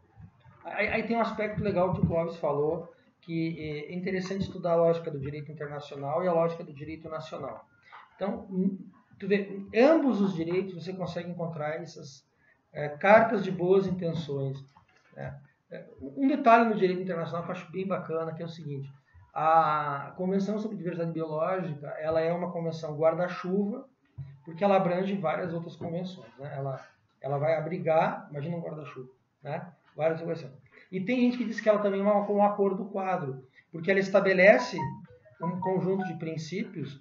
Aí tem um aspecto legal que o Clóvis falou, que é interessante estudar a lógica do direito internacional e a lógica do direito nacional. Então, tu vê, ambos os direitos você consegue encontrar essas cartas de boas intenções. Né? Um detalhe no direito internacional que eu acho bem bacana, que é o seguinte: a Convenção sobre Diversidade Biológica, ela é uma convenção guarda-chuva, porque ela abrange várias outras convenções. Né? Ela vai abrigar, imagina um guarda-chuva, né? Várias convenções. E tem gente que diz que ela também é um acordo quadro, porque ela estabelece um conjunto de princípios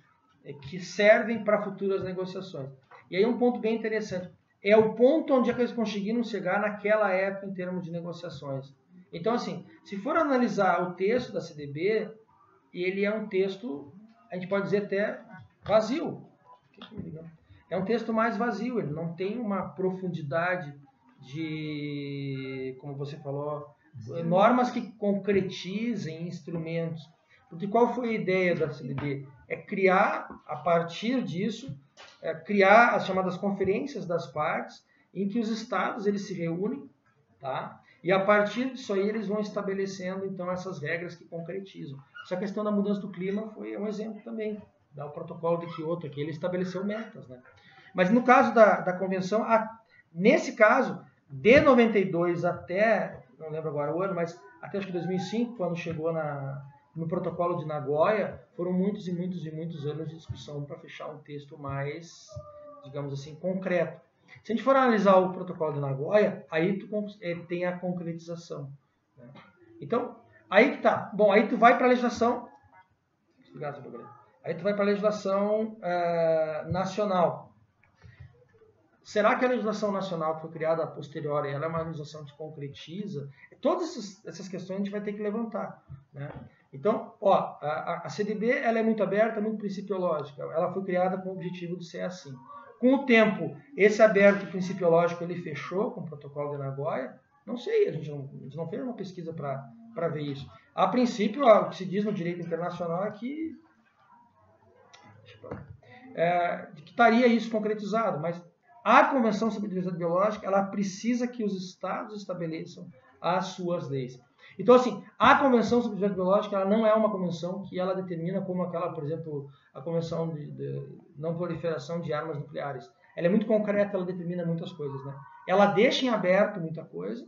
que servem para futuras negociações. E aí um ponto bem interessante, é o ponto onde é que eles conseguiram chegar naquela época em termos de negociações. Então, assim, se for analisar o texto da CDB, ele é um texto, a gente pode dizer até vazio. É um texto mais vazio, ele não tem uma profundidade de, como você falou, normas que concretizem instrumentos. Porque qual foi a ideia da CDB? É criar, a partir disso, criar as chamadas conferências das partes, em que os estados eles se reúnem, tá? E a partir disso aí eles vão estabelecendo então essas regras que concretizam. Essa questão da mudança do clima foi um exemplo também. O protocolo de Kyoto, que ele estabeleceu metas, né? Mas no caso da convenção, nesse caso, de 92 até, não lembro agora o ano, mas até acho que 2005, quando chegou no protocolo de Nagoya, foram muitos e muitos e muitos anos de discussão para fechar um texto mais, digamos assim, concreto. Se a gente for analisar o protocolo de Nagoya, aí tu tem a concretização. Né? Então, aí que tá. Bom, aí tu vai para a legislação. Aí tu vai para a legislação nacional. Será que a legislação nacional que foi criada a posteriori, ela é uma legislação que concretiza? Todas essas questões a gente vai ter que levantar. Né? Então, a CDB ela é muito aberta, muito principiológica. Ela foi criada com o objetivo de ser assim. Com o tempo, esse aberto principiológico ele fechou com o protocolo de Nagoya? Não sei, a gente não fez uma pesquisa para ver isso. A princípio, o que se diz no direito internacional é que estaria isso concretizado, mas a Convenção sobre Diversidade Biológica ela precisa que os estados estabeleçam as suas leis. Então, assim, a Convenção sobre Diversidade Biológica ela não é uma convenção que ela determina como aquela, por exemplo, a Convenção de não proliferação de armas nucleares. Ela é muito concreta, ela determina muitas coisas, né? Ela deixa em aberto muita coisa,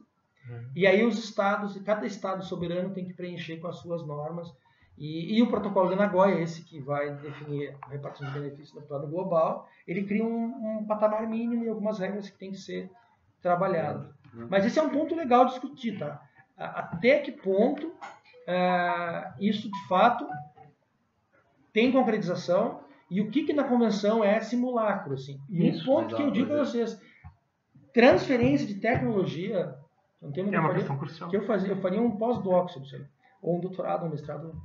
e aí os estados, cada estado soberano tem que preencher com as suas normas. E o protocolo de Nagoya, esse que vai definir a repartição de benefícios no plano global, ele cria um patamar mínimo e algumas regras que têm que ser trabalhadas. Mas esse é um ponto legal de discutir, tá? Até que ponto isso de fato tem concretização e o que na convenção é simulacro, assim. E um ponto que eu digo a vocês, transferência de tecnologia, um tema uma questão crucial. Que eu faria um pós-doc sobre isso aí, ou um doutorado, um mestrado.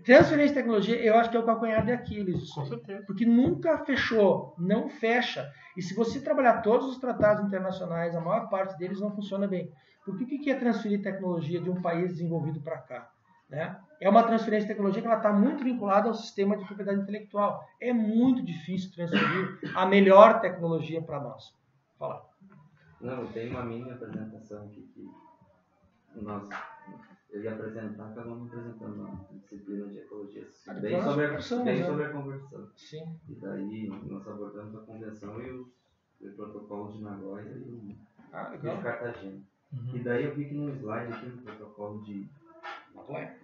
Transferência de tecnologia, eu acho que é o calcanhar de Aquiles. Com certeza. Porque nunca fechou, não fecha. E se você trabalhar todos os tratados internacionais, a maior parte deles não funciona bem. Porque o que é transferir tecnologia de um país desenvolvido para cá? Né? É uma transferência de tecnologia que está muito vinculada ao sistema de propriedade intelectual. É muito difícil transferir a melhor tecnologia para nós. Fala. Não, tem uma mini apresentação aqui que eu ia apresentar, acabamos apresentando uma disciplina de ecologia. Bem sobre a conversão. Sim. E daí nós abordamos a convenção e o protocolo de Nagoya e o de Cartagena. E daí eu vi que no slide aqui no protocolo de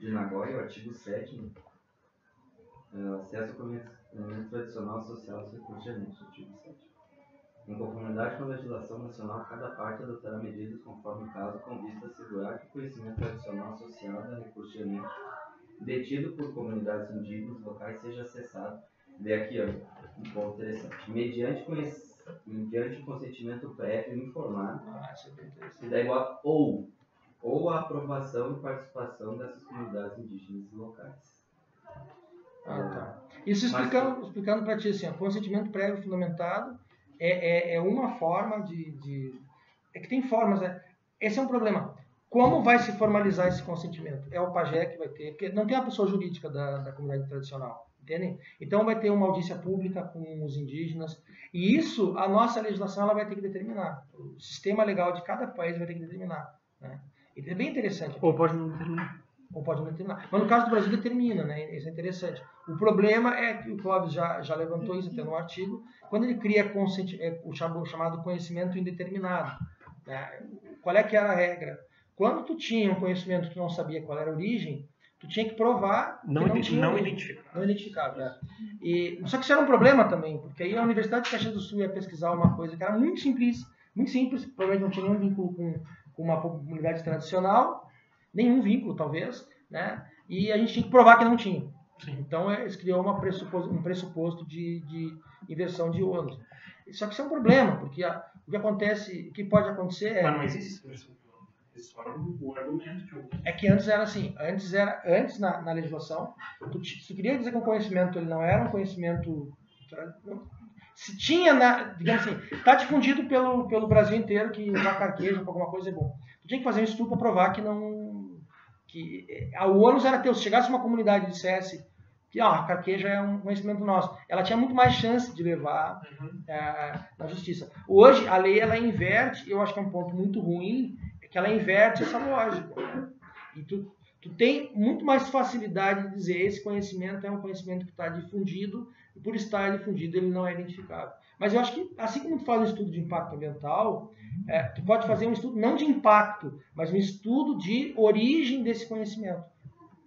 Nagoya, o artigo 7º, acesso ao conhecimento tradicional social aos recursos genéticos, artigo 7º. Em conformidade com a legislação nacional, cada parte adotará medidas conforme o caso, com vista a assegurar que o conhecimento tradicional associado a recursos genéticos detido por comunidades indígenas locais seja acessado. Vê aqui, ó, um ponto interessante. Mediante consentimento prévio informado, e daí bota ou a aprovação e participação dessas comunidades indígenas locais. Tá. Isso explicando para ti, assim, o consentimento prévio fundamentado é uma forma de... É que tem formas, né? Esse é um problema. Como vai se formalizar esse consentimento? É o pajé que vai ter, porque não tem a pessoa jurídica da comunidade tradicional, entendem? Então vai ter uma audiência pública com os indígenas, e isso a nossa legislação ela vai ter que determinar. O sistema legal de cada país vai ter que determinar, né? E é bem interessante. Ou pode não determinar. Ou pode não determinar. Mas no caso do Brasil determina, né? Isso é interessante. O problema é que o Clóvis já levantou isso até no artigo, quando ele cria o chamado conhecimento indeterminado. Né? Qual é que era a regra? Quando tu tinha um conhecimento que tu não sabia qual era a origem, tu tinha que provar não identificável. Só que isso era um problema também, porque aí a Universidade de Caxias do Sul ia pesquisar uma coisa que era muito simples, provavelmente não tinha nenhum vínculo com uma comunidade tradicional, nenhum vínculo talvez, né? E a gente tinha que provar que não tinha. Sim. Então eles criou um pressuposto de inversão de ônus. Só que isso é um problema, porque o que pode acontecer é... Mas não existe inversão de ônus. Existe só o argumento de ônus. É que antes era assim, antes na legislação, tu queria dizer que um conhecimento ele não era um conhecimento... Se tinha, digamos assim, está difundido pelo Brasil inteiro que usar carqueja para alguma coisa é bom. Tu tinha que fazer um estudo para provar que não... o ônus era teu. Se chegasse uma comunidade e dissesse que a carqueja é um conhecimento nosso, ela tinha muito mais chance de levar na justiça. Hoje, a lei ela inverte, eu acho que é um ponto muito ruim, é que ela inverte essa lógica. Né? E tu tem muito mais facilidade de dizer esse conhecimento é um conhecimento que está difundido, e por estar difundido ele não é identificável. Mas eu acho que, assim como tu faz um estudo de impacto ambiental, tu pode fazer um estudo não de impacto, mas um estudo de origem desse conhecimento.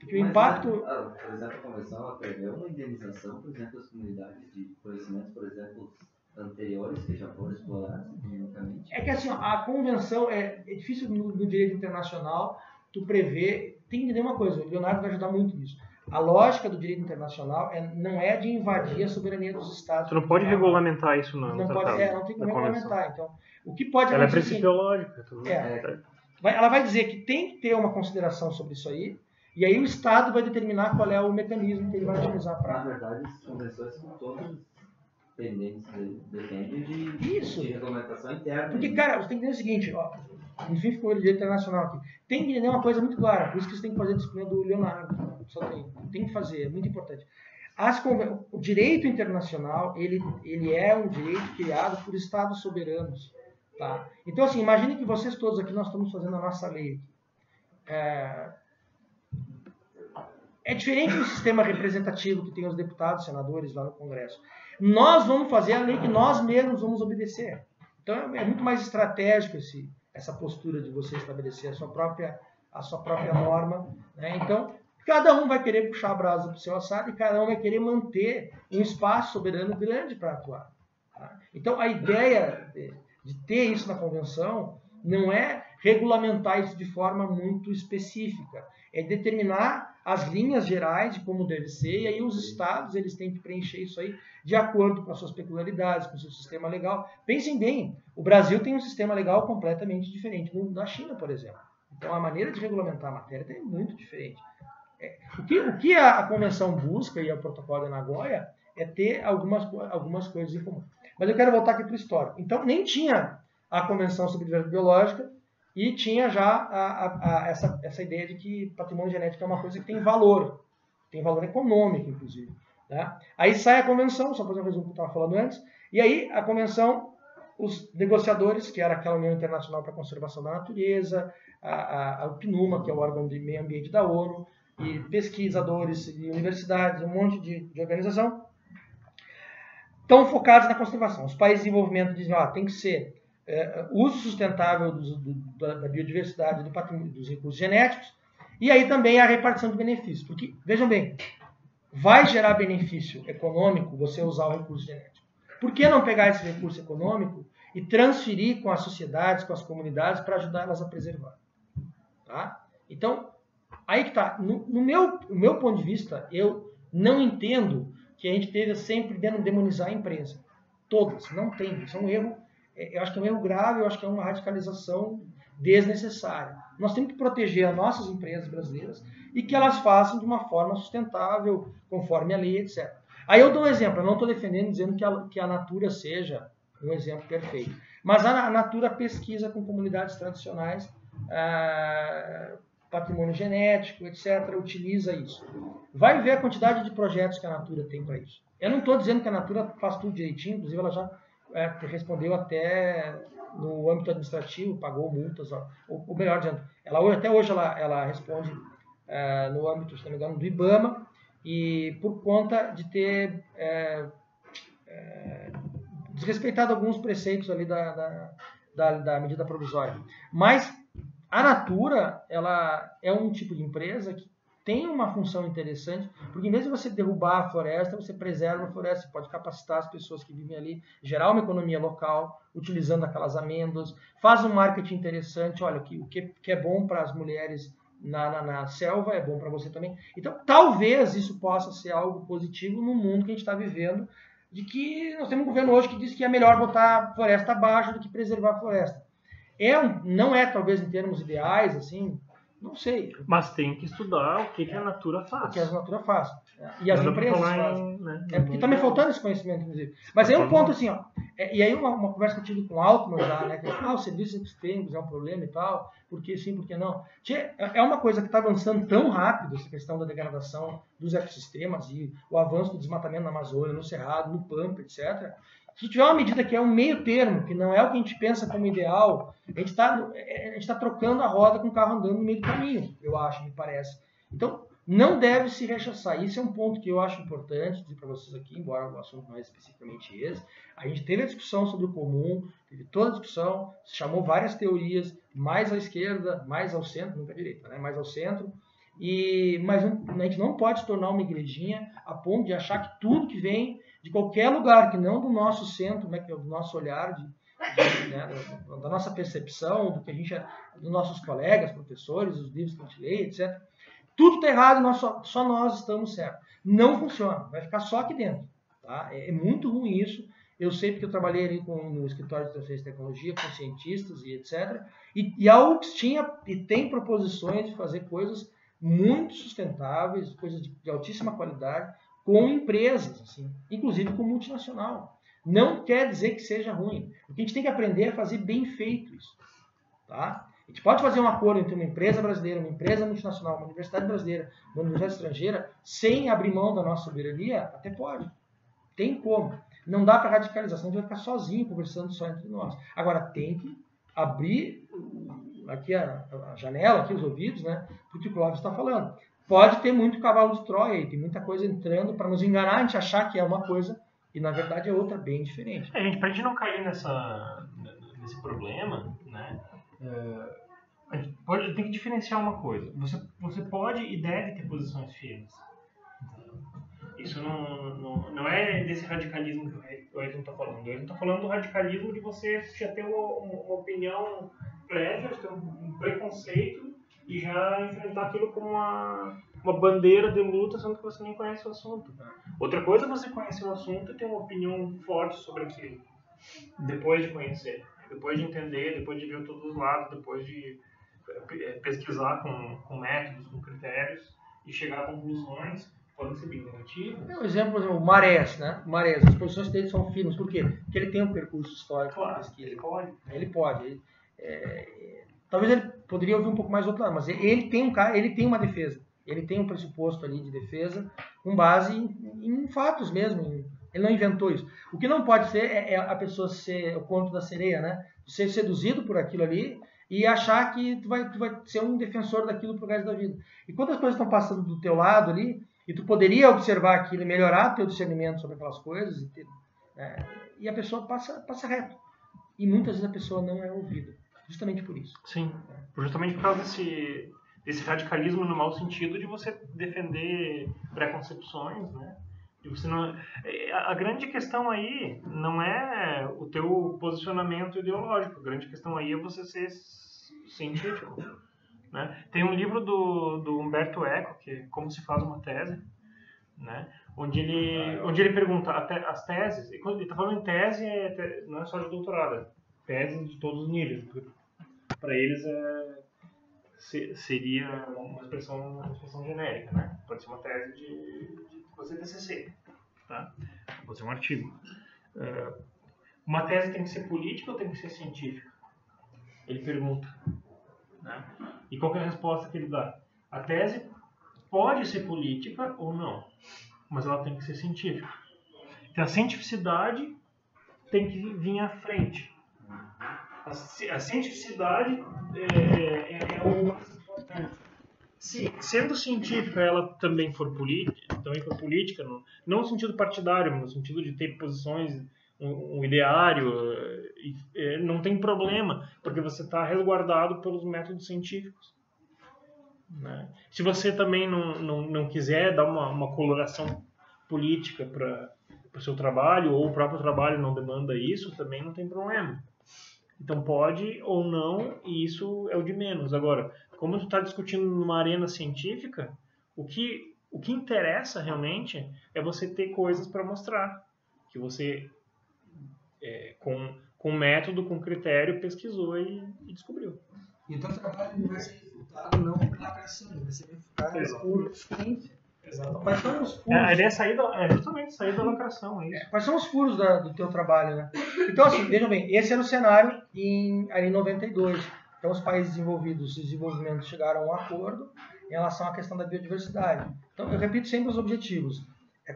Porque o impacto... Por exemplo, a convenção ela prevê uma indenização, por exemplo, das comunidades de conhecimentos, por exemplo, anteriores que já foram explorados economicamente. É que assim, a convenção é difícil no direito internacional tu prever. Tem que entender uma coisa, o Leonardo vai ajudar muito nisso. A lógica do direito internacional não é de invadir a soberania dos Estados. Tu não pode regulamentar isso não tem como regulamentar. Então, o que pode ela acontecer... é principiológica. Ela vai dizer que tem que ter uma consideração sobre isso aí, e aí o Estado vai determinar qual é o mecanismo que ele vai utilizar para... Na verdade, as convenções são todas pendentes, dependem de regulamentação interna. Porque, cara, você tem que entender o seguinte, ó, enfim, ficou o direito internacional aqui. Tem que entender uma coisa muito clara, por isso que você tem que fazer a disciplina do Leonardo. Só tem que fazer, é muito importante. O direito internacional, ele é um direito criado por Estados soberanos. Tá? Então, assim, imagine que vocês todos aqui, nós estamos fazendo a nossa lei. É diferente do sistema representativo que tem os deputados, senadores lá no Congresso. Nós vamos fazer a lei que nós mesmos vamos obedecer. Então, é muito mais estratégico essa postura de você estabelecer a sua própria norma. Né? Então, cada um vai querer puxar a brasa para o seu assado e cada um vai querer manter um espaço soberano grande para atuar. Tá? Então, a ideia de ter isso na convenção não é regulamentar isso de forma muito específica. É determinar as linhas gerais de como deve ser, e aí os estados eles têm que preencher isso aí de acordo com as suas peculiaridades, com o seu sistema legal. Pensem bem, o Brasil tem um sistema legal completamente diferente da China, por exemplo. Então a maneira de regulamentar a matéria é muito diferente. O que a convenção busca, e o protocolo de Nagoya, é ter algumas coisas em comum. Mas eu quero voltar aqui para o histórico. Então nem tinha a Convenção sobre Diversidade Biológica, e tinha já essa ideia de que patrimônio genético é uma coisa que tem valor econômico, inclusive. Né? Aí sai a convenção, só para fazer um resumo que eu estava falando antes, e aí a convenção os negociadores, que era aquela União Internacional para a Conservação da Natureza, o PNUMA, que é o órgão de meio ambiente da ONU, e pesquisadores e universidades, um monte de organização, estão focados na conservação. Os países em desenvolvimento dizem, tem que ser uso sustentável da biodiversidade, do patrimônio, dos recursos genéticos, e aí também a repartição de benefícios. Porque, vejam bem, vai gerar benefício econômico você usar o recurso genético. Por que não pegar esse recurso econômico e transferir com as sociedades, com as comunidades, para ajudar elas a preservar? Tá? Então, aí que está. No meu ponto de vista, eu não entendo que a gente deve sempre demonizar a empresa. Todas. Não tem. Isso é um erro. Eu acho que é um erro grave, eu acho que é uma radicalização desnecessária. Nós temos que proteger as nossas empresas brasileiras e que elas façam de uma forma sustentável, conforme a lei, etc. Aí eu dou um exemplo. Eu não estou defendendo dizendo que a Natura seja um exemplo perfeito. Mas a Natura pesquisa com comunidades tradicionais, patrimônio genético, etc., utiliza isso. Vai ver a quantidade de projetos que a Natura tem para isso. Eu não estou dizendo que a Natura faz tudo direitinho, inclusive ela já respondeu até no âmbito administrativo, pagou multas, ou melhor dizendo, até hoje ela responde no âmbito, se não me engano, do IBAMA, e por conta de ter desrespeitado alguns preceitos ali da medida provisória. Mas a Natura, ela é um tipo de empresa que tem uma função interessante, porque em vez de você derrubar a floresta, você preserva a floresta, você pode capacitar as pessoas que vivem ali, gerar uma economia local, utilizando aquelas amêndoas, faz um marketing interessante, olha, o que é bom para as mulheres na selva, é bom para você também. Então, talvez isso possa ser algo positivo no mundo que a gente está vivendo, de que nós temos um governo hoje que diz que é melhor botar a floresta abaixo do que preservar a floresta. Não é, talvez, em termos ideais, assim, não sei. Mas tem que estudar o que a Natura faz. O que a Natura faz. E as empresas fazem. Porque está me faltando esse conhecimento, inclusive. Mas aí um ponto assim, e aí uma conversa que eu tive com o Altman já, né? Que os serviços extremos é um problema e tal, por que sim, por que não? É uma coisa que está avançando tão rápido, essa questão da degradação dos ecossistemas e o avanço do desmatamento na Amazônia, no Cerrado, no Pampa, etc. Se tiver uma medida que é um meio termo, que não é o que a gente pensa como ideal, a gente está trocando a roda com o carro andando no meio do caminho, eu acho, me parece. Então, não deve se rechaçar. Isso é um ponto que eu acho importante dizer para vocês aqui, embora o assunto não é especificamente esse. A gente teve a discussão sobre o comum, teve toda a discussão, se chamou várias teorias, mais à esquerda, mais ao centro, nunca à direita, né? Mais ao centro. Mas a gente não pode se tornar uma igrejinha a ponto de achar que tudo que vem de qualquer lugar, que não do nosso centro, né, que é do nosso olhar, né, da nossa percepção, do que a gente, dos nossos colegas, professores, os livros que a gente lê, etc. Tudo está errado, só nós estamos certos. Não funciona, vai ficar só aqui dentro. Tá? É muito ruim isso. Eu sei porque eu trabalhei ali no escritório de transferência de tecnologia, com cientistas e etc. E a UFRGS tinha e tem proposições de fazer coisas muito sustentáveis, coisas de altíssima qualidade, com empresas, assim, inclusive com multinacional. Não quer dizer que seja ruim. O que a gente tem que aprender é fazer bem feito isso. Tá? A gente pode fazer um acordo entre uma empresa brasileira, uma empresa multinacional, uma universidade brasileira, uma universidade estrangeira, sem abrir mão da nossa soberania? Até pode. Tem como. Não dá para radicalizar, senão a gente vai ficar sozinho conversando só entre nós. Agora, tem que abrir aqui a janela, aqui os ouvidos, né, para o que o Clóvis está falando. Pode ter muito cavalo de Troia aí, tem muita coisa entrando para nos enganar, a gente achar que é uma coisa e na verdade é outra bem diferente. Para a gente não cair nesse problema, né, a gente tem que diferenciar uma coisa. Você pode e deve ter posições firmes. Isso não é desse radicalismo que o Ayrton está falando. O Ayrton está falando do radicalismo de você já ter uma opinião prévia, ter um preconceito e já enfrentar aquilo como uma bandeira de luta, sendo que você nem conhece o assunto. Outra coisa é você conhecer o assunto e ter uma opinião forte sobre aquilo. Depois de conhecer, depois de entender, depois de ver todos os lados, depois de pesquisar com métodos, com critérios e chegar a conclusões que podem ser bem negativas. Um exemplo, o Marés, né? O Marés, as posições dele são firmes. Por quê? Porque ele tem um percurso histórico. Claro, ele pode. Ele pode. Talvez ele poderia ouvir um pouco mais do outro lado, mas ele tem uma defesa. Ele tem um pressuposto ali de defesa com base em fatos mesmo, Ele não inventou isso. O que não pode ser é a pessoa ser o conto da sereia, né? Ser seduzido por aquilo ali e achar que tu vai ser um defensor daquilo pro resto da vida. E quando as coisas estão passando do teu lado ali, e tu poderia observar aquilo e melhorar teu discernimento sobre aquelas coisas, e a pessoa passa reto. E muitas vezes a pessoa não é ouvida. Justamente por isso. Sim, justamente por causa desse radicalismo no mau sentido de você defender preconcepções, né? E você não, a grande questão aí não é o teu posicionamento ideológico, a grande questão aí é você ser científico, né? Tem um livro do Humberto Eco, que é Como se faz uma tese, né? Onde ele pergunta as teses, e quando ele está falando em tese, não é só de doutorado, é tese de todos os níveis. Para eles seria uma expressão genérica, né? Pode ser uma tese de fazer TCC, tá? Pode ser um artigo. Uma tese tem que ser política ou tem que ser científica? Ele pergunta, né? E qual que é a resposta que ele dá? A tese pode ser política ou não, mas ela tem que ser científica. Então a cientificidade tem que vir à frente. A cientificidade é o mais importante. Sendo científica, ela também for política, não no sentido partidário, mas no sentido de ter posições, um ideário, não tem problema, porque você está resguardado pelos métodos científicos, né? Se você também não quiser dar uma coloração política para o seu trabalho, ou o próprio trabalho não demanda isso, também não tem problema. Então pode ou não, e isso é o de menos. Agora, como tu está discutindo numa arena científica, o que interessa realmente é você ter coisas para mostrar. Que você, com método, com critério, pesquisou e descobriu. E o teu trabalho vai ser refutado não pela lacração, vai ser refutado por ciência. Quais são os furos? A ideia é justamente sair da lacração. É isso. Quais são os furos do teu trabalho, né? Então, assim, vejam bem, esse era o cenário ali em 92. Então, os países desenvolvidos, os desenvolvimentos chegaram a um acordo em relação à questão da biodiversidade. Então, eu repito sempre os objetivos.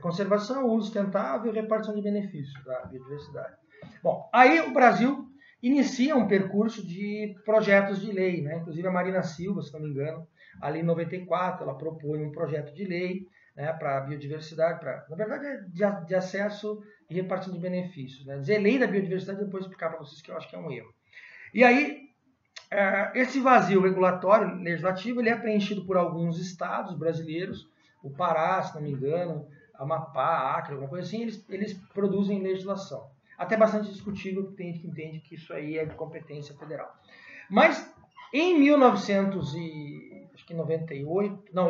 Conservação, uso sustentável e repartição de benefícios da biodiversidade. Bom, aí o Brasil inicia um percurso de projetos de lei, né? Inclusive a Marina Silva, se não me engano, ali em 94, ela propõe um projeto de lei, né, para a biodiversidade, na verdade de acesso e repartição de benefícios. Né? Dizer lei da biodiversidade, depois explicar para vocês que eu acho que é um erro. E aí, esse vazio regulatório legislativo ele é preenchido por alguns estados brasileiros, o Pará, se não me engano, Amapá, Acre, alguma coisa assim, eles produzem legislação. Até bastante discutível, porque tem gente que entende que isso aí é de competência federal. Mas, em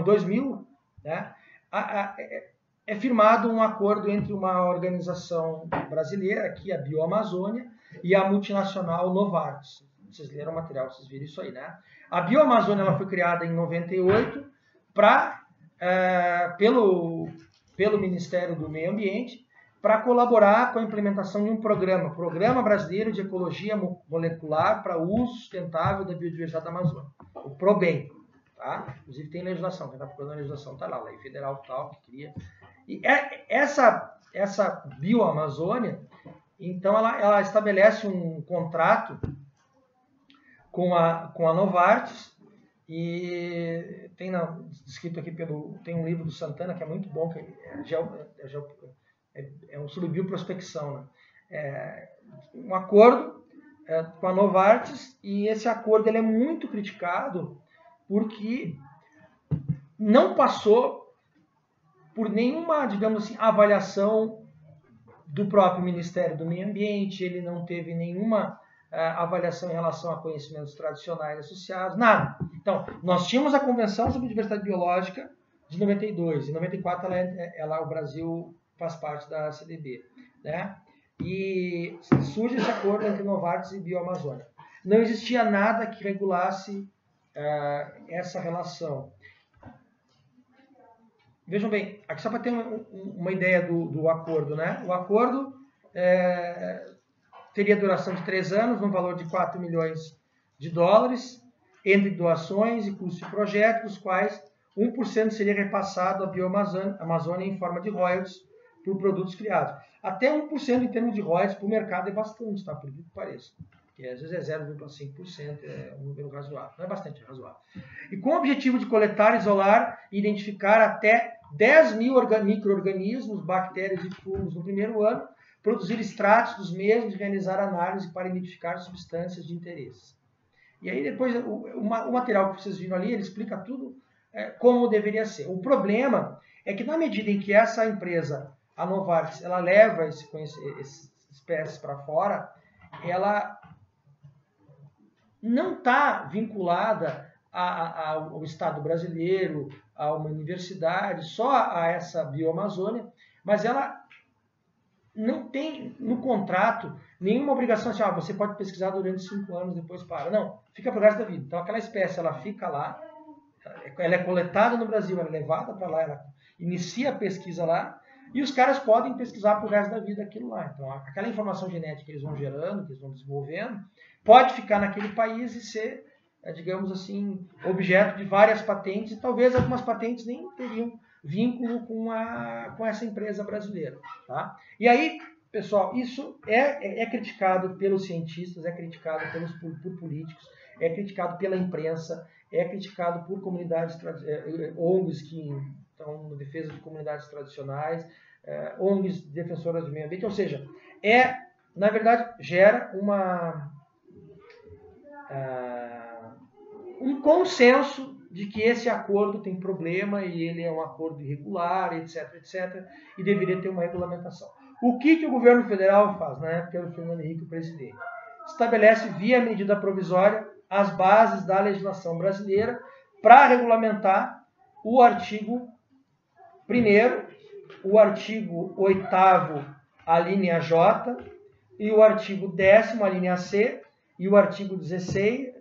2000, né, é firmado um acordo entre uma organização brasileira, aqui a Bioamazônia, e a multinacional Novartis. Vocês leram o material, vocês viram isso aí, né? A Bioamazônia ela foi criada em 98 pelo Ministério do Meio Ambiente para colaborar com a implementação de um Programa Brasileiro de Ecologia Molecular para o Uso Sustentável da Biodiversidade da Amazônia, o PROBEM. Tá? Inclusive tem legislação, quem está procurando a legislação está lá, lei federal tal, que cria. E essa Bioamazônia, então ela estabelece um contrato com a Novartis, e tem descrito aqui tem um livro do Santana que é muito bom, que é sobre bioprospecção, né? Um acordo com a Novartis, e esse acordo ele é muito criticado porque não passou por nenhuma, digamos assim, avaliação do próprio Ministério do Meio Ambiente, ele não teve nenhuma avaliação em relação a conhecimentos tradicionais associados, nada. Então, nós tínhamos a Convenção sobre Diversidade Biológica de 92, em 94 o Brasil faz parte da CDB, né? E surge esse acordo entre Novartis e Bioamazônia. Não existia nada que regulasse essa relação. Vejam bem, aqui só para ter uma ideia do acordo, né? O acordo teria duração de 3 anos, no valor de $4 milhões, entre doações e custos de projeto, dos quais 1% seria repassado à Bioamazônia em forma de royalties por produtos criados. Até 1% em termos de royalties para o mercado é bastante, tá? Por que pareça. Porque às vezes é 0,5%, é um número razoável. Não é bastante, é razoável. E com o objetivo de coletar, isolar e identificar até 10 mil micro-organismos, bactérias e fungos no primeiro ano, produzir extratos dos mesmos e realizar análise para identificar substâncias de interesse. E aí depois, o material que vocês viram ali, ele explica tudo como deveria ser. O problema é que na medida em que essa empresa, a Novartis, ela leva essas espécies para fora, ela não está vinculada ao Estado brasileiro, a uma universidade, só a essa bioamazônia, mas ela não tem no contrato nenhuma obrigação assim, você pode pesquisar durante 5 anos, depois para. Não, fica para o resto da vida. Então aquela espécie, ela fica lá, ela é coletada no Brasil, ela é levada para lá, ela inicia a pesquisa lá, e os caras podem pesquisar para o resto da vida aquilo lá. Então aquela informação genética que eles vão gerando, que eles vão desenvolvendo, pode ficar naquele país e ser, digamos assim, objeto de várias patentes, e talvez algumas patentes nem teriam vínculo com essa empresa brasileira. Tá? E aí, pessoal, isso é criticado pelos cientistas, é criticado por políticos, é criticado pela imprensa, é criticado por comunidades, ONGs que estão na defesa de comunidades tradicionais, ONGs defensoras do meio ambiente, ou seja, na verdade, gera um consenso de que esse acordo tem problema e ele é um acordo irregular, etc, etc, e deveria ter uma regulamentação. O que o governo federal faz? Na época era o Fernando Henrique o presidente. Estabelece via medida provisória as bases da legislação brasileira para regulamentar o artigo 1º, o artigo 8º, a linha J, e o artigo 10º, a linha C, e o artigo 16,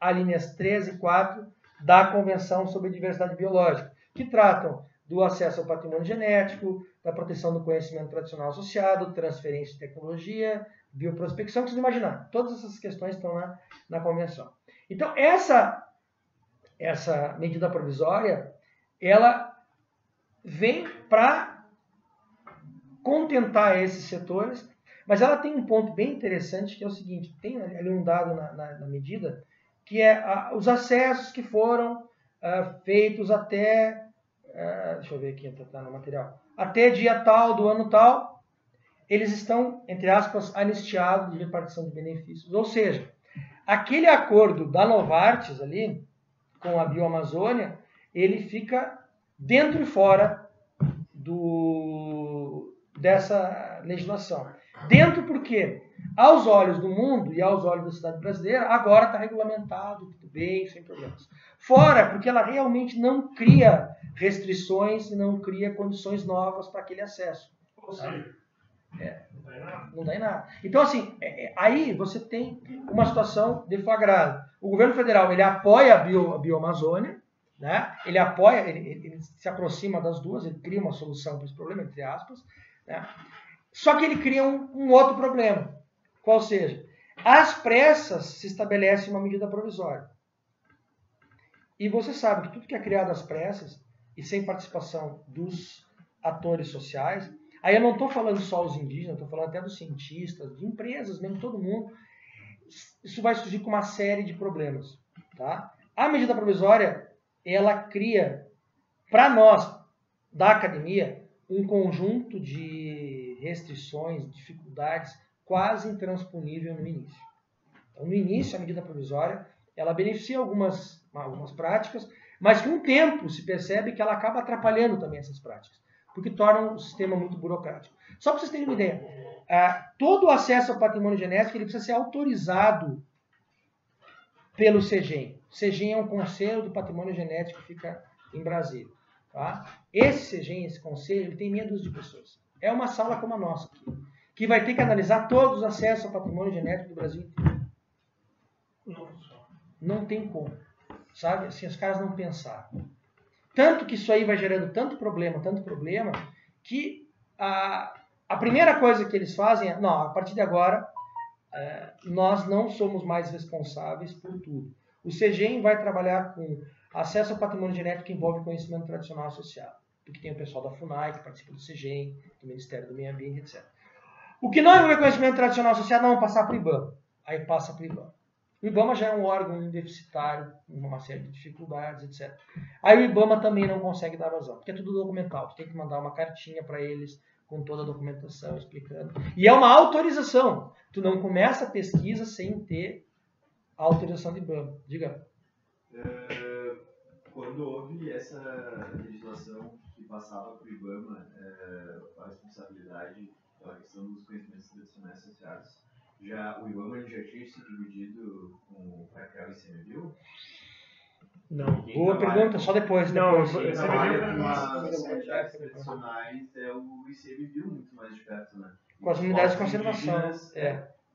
a linhas 3 e 4 da Convenção sobre a Diversidade Biológica, que tratam do acesso ao patrimônio genético, da proteção do conhecimento tradicional associado, transferência de tecnologia, bioprospecção, que vocês imaginar. Todas essas questões estão na Convenção. Então, essa medida provisória, ela vem para contentar esses setores, mas ela tem um ponto bem interessante, que é o seguinte, tem ali um dado na medida, que é os acessos que foram feitos até, deixa eu ver aqui, está no material, até dia tal do ano tal, eles estão, entre aspas, anistiados de repartição de benefícios. Ou seja, aquele acordo da Novartis ali, com a Bioamazônia, ele fica dentro e fora dessa legislação. Dentro porque, aos olhos do mundo e aos olhos da sociedade brasileira, agora está regulamentado, tudo bem, sem problemas. Fora porque ela realmente não cria restrições e não cria condições novas para aquele acesso. Ou seja, não dá em nada. Então, assim, aí você tem uma situação deflagrada. O governo federal, ele apoia a Bioamazônia, né? Ele apoia, ele se aproxima das duas, ele cria uma solução para esse problema, entre aspas, né? Só que ele cria um outro problema, qual seja, às pressas se estabelece uma medida provisória. E você sabe que tudo que é criado às pressas e sem participação dos atores sociais, aí eu não estou falando só os indígenas, estou falando até dos cientistas, de empresas, mesmo todo mundo, isso vai surgir com uma série de problemas. Tá? A medida provisória, ela cria, para nós, da academia, um conjunto de restrições, dificuldades quase intransponível no início. Então, no início, a medida provisória, ela beneficia algumas práticas, mas com o tempo se percebe que ela acaba atrapalhando também essas práticas, porque torna o sistema muito burocrático. Só para vocês terem uma ideia, todo o acesso ao patrimônio genético ele precisa ser autorizado pelo CEGEM. O CEGEM é um conselho do patrimônio genético que fica em Brasília. Tá? Esse CEGEM, esse conselho, ele tem meia dúzia de pessoas. É uma sala como a nossa aqui, que vai ter que analisar todos os acessos ao patrimônio genético do Brasil inteiro. Não tem como. Sabe? Assim, os caras não pensaram. Tanto que isso aí vai gerando tanto problema, que a primeira coisa que eles fazem é, não, a partir de agora, nós não somos mais responsáveis por tudo. O CEGEM vai trabalhar com acesso ao patrimônio genético que envolve conhecimento tradicional associado. porque tem o pessoal da FUNAI, que participa do CEGEM, do Ministério do Meio Ambiente, etc. O que não é um reconhecimento tradicional associado, não, passar para o IBAMA. Aí passa para o IBAMA. O IBAMA já é um órgão deficitário, com uma série de dificuldades, etc. Aí o IBAMA também não consegue dar vazão, porque é tudo documental. Tu tem que mandar uma cartinha para eles, com toda a documentação, explicando. E é uma autorização. Tu não começa a pesquisa sem ter a autorização do IBAMA. Diga. Quando houve essa legislação que passava para o IBAMA a responsabilidade pela questão dos conhecimentos tradicionais associados, o IBAMA já tinha se dividido para criar o ICMBio? Não. Boa pergunta, só depois. Não, Quem trabalha com as comunidades tradicionais é o ICMBio muito mais de perto, né? Com as unidades de conservação.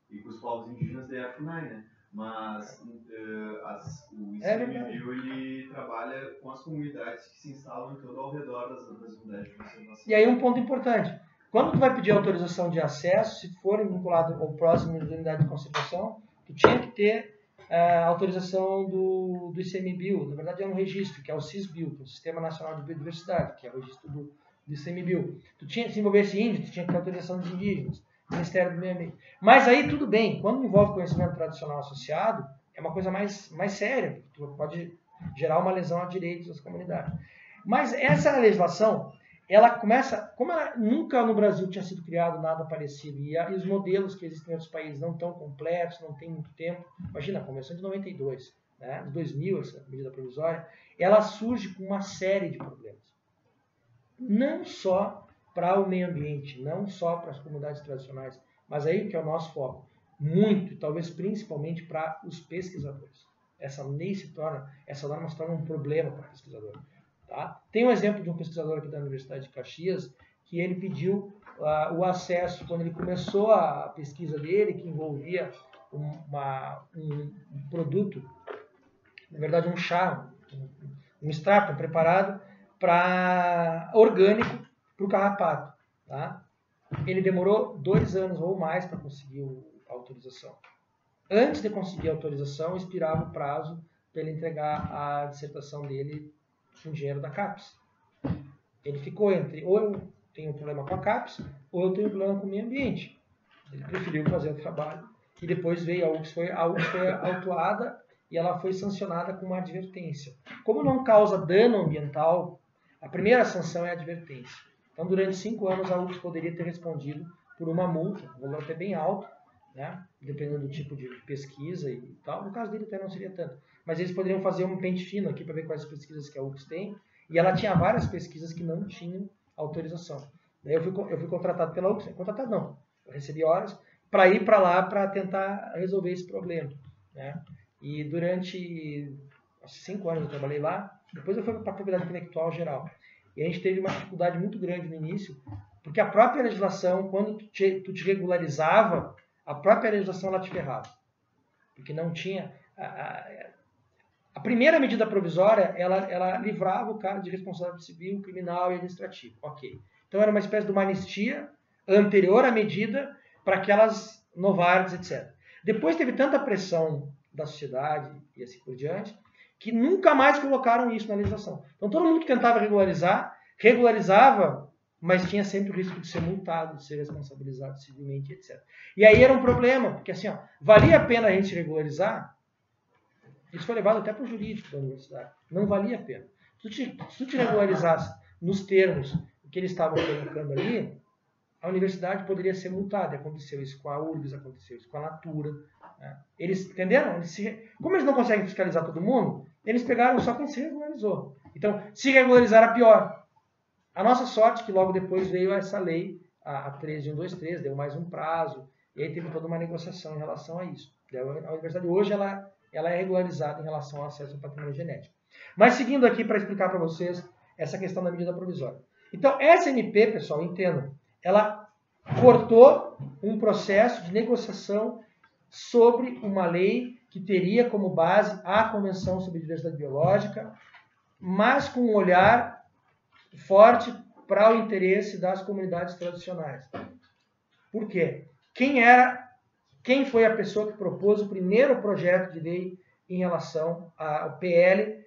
E com os povos indígenas da FUNAI, né? Mas o ICMBio ele trabalha com as comunidades que se instalam todo ao redor das unidades de conservação. E aí um ponto importante. Quando tu vai pedir autorização de acesso, se for vinculado ao próximo da unidade de conservação, tu tinha que ter a autorização do ICMBio. Na verdade é um registro, que é o SISBio, que é o Sistema Nacional de Biodiversidade, que é o registro do ICMBio. Tu tinha que se envolvesse índio, tu tinha que ter autorização dos indígenas, Ministério do Meio Ambiente. Mas aí tudo bem, quando envolve conhecimento tradicional associado, é uma coisa mais séria, tu pode gerar uma lesão a direitos das comunidades. Mas essa legislação, ela começa, como ela nunca no Brasil tinha sido criado nada parecido, e os modelos que existem em outros países não tão completos, não tem muito tempo, imagina, a Convenção de 92, né, de 2000, essa medida provisória, ela surge com uma série de problemas. Não só para o meio ambiente, não só para as comunidades tradicionais, mas aí que é o nosso foco, muito, talvez principalmente para os pesquisadores. Essa norma se torna um problema para o pesquisador. Tá? Tem um exemplo de um pesquisador aqui da Universidade de Caxias, que ele pediu o acesso, quando ele começou a pesquisa dele, que envolvia um produto, na verdade um chá, um extrato, um preparado orgânico para o carrapato. Tá? Ele demorou 2 anos ou mais para conseguir a autorização. Antes de conseguir a autorização, expirava o prazo para ele entregar a dissertação dele com dinheiro da CAPES. Ele ficou entre, ou eu tenho um problema com a CAPES, ou eu tenho um problema com o meio ambiente. Ele preferiu fazer o trabalho. E depois veio a UX foi autuada e ela foi sancionada com uma advertência. Como não causa dano ambiental, a primeira sanção é a advertência. Então, durante 5 anos, a UX poderia ter respondido por uma multa, um valor até bem alto, né? Dependendo do tipo de pesquisa e tal. No caso dele até não seria tanto. Mas eles poderiam fazer um pente fino aqui para ver quais pesquisas que a UX tem. E ela tinha várias pesquisas que não tinham autorização. Daí eu fui contratado pela UX. Contratado não. Eu recebi horas para ir para lá para tentar resolver esse problema. Né? E durante 5 anos eu trabalhei lá. Depois eu fui para a propriedade intelectual geral. E a gente teve uma dificuldade muito grande no início, porque a própria legislação, quando tu te regularizava, a própria legislação ela te ferrava. Porque não tinha... A primeira medida provisória, ela livrava o cara de responsabilidade civil, criminal e administrativo. Ok. Então era uma espécie de uma anistia anterior à medida para aquelas novardes, etc. Depois teve tanta pressão da sociedade e assim por diante, que nunca mais colocaram isso na legislação. Então todo mundo que tentava regularizava, mas tinha sempre o risco de ser multado, de ser responsabilizado civilmente, etc. E aí era um problema, porque assim, valia a pena a gente regularizar? Isso foi levado até para o jurídico da universidade. Não valia a pena. Se tu te regularizasse nos termos que eles estavam colocando ali, a universidade poderia ser multada. Aconteceu isso com a URGS, aconteceu isso com a Natura. Né? Eles, entenderam? Como eles não conseguem fiscalizar todo mundo, eles pegaram só quem se regularizou. Então, se regularizar era pior. A nossa sorte é que logo depois veio essa lei, a 13123, deu mais um prazo, e aí teve toda uma negociação em relação a isso. A universidade hoje ela é regularizada em relação ao acesso ao patrimônio genético. Mas seguindo aqui para explicar para vocês essa questão da medida provisória. Então, essa MP, pessoal, entendam, ela cortou um processo de negociação sobre uma lei que teria como base a Convenção sobre Diversidade Biológica, mas com um olhar forte para o interesse das comunidades tradicionais. Por quê? Quem foi a pessoa que propôs o primeiro projeto de lei em relação ao PL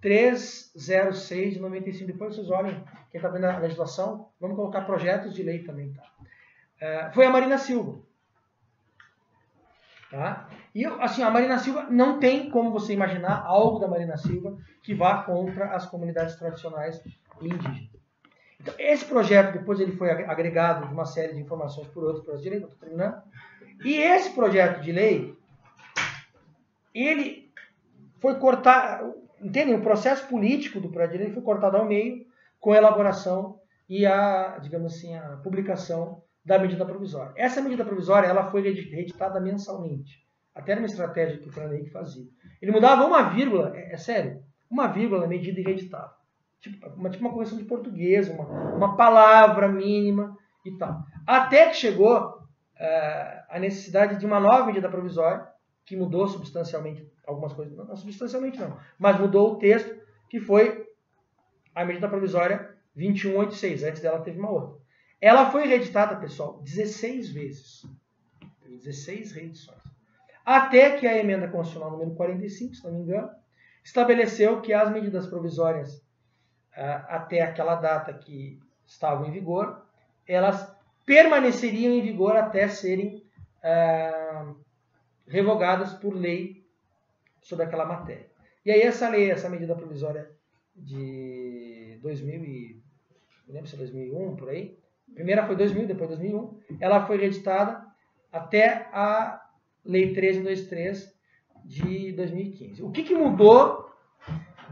306 de 95. Depois vocês olhem, quem está vendo a legislação, vamos colocar projetos de lei também. Tá? Foi a Marina Silva. Tá? E assim, a Marina Silva, não tem como você imaginar algo da Marina Silva que vá contra as comunidades tradicionais e indígenas. Então, esse projeto, depois ele foi agregado de uma série de informações por outros projetos de lei, estou terminando. E esse projeto de lei, ele foi cortado, entendem? O processo político do projeto de lei foi cortado ao meio com a elaboração e a, digamos assim, a publicação da medida provisória. Essa medida provisória, ela foi reeditada mensalmente. Até era uma estratégia que o Fernando Henrique fazia. Ele mudava uma vírgula, é sério, uma vírgula na medida e reeditava. Tipo uma correção de português, uma palavra mínima e tal. Até que chegou a necessidade de uma nova medida provisória, que mudou substancialmente algumas coisas, não substancialmente não, mas mudou o texto, que foi a medida provisória 2186. Antes dela teve uma outra. Ela foi reeditada, pessoal, 16 vezes. 16 reedições. Até que a emenda constitucional número 45, se não me engano, estabeleceu que as medidas provisórias até aquela data que estavam em vigor, elas permaneceriam em vigor até serem revogadas por lei sobre aquela matéria. E aí essa lei, essa medida provisória de 2000 não lembro se é 2001, por aí, a primeira foi 2000, depois 2001, ela foi reeditada até a Lei 1323 de 2015. O que mudou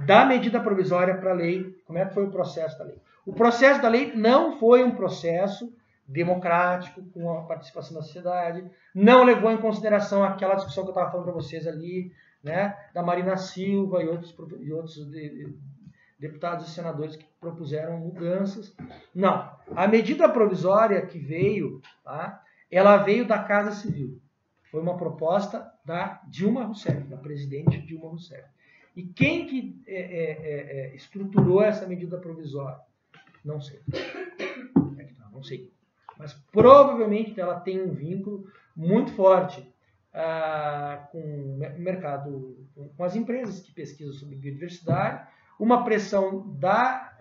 da medida provisória para a lei? Como é que foi o processo da lei? O processo da lei não foi um processo democrático, com a participação da sociedade, não levou em consideração aquela discussão que eu estava falando para vocês ali, né, da Marina Silva e outros deputados e senadores que propuseram mudanças. Não. A medida provisória que veio, tá, ela veio da Casa Civil. Foi uma proposta da Dilma Rousseff, da presidente Dilma Rousseff. E quem que estruturou essa medida provisória? Não sei. Não sei. Mas provavelmente ela tem um vínculo muito forte com o mercado, com as empresas que pesquisam sobre biodiversidade, uma pressão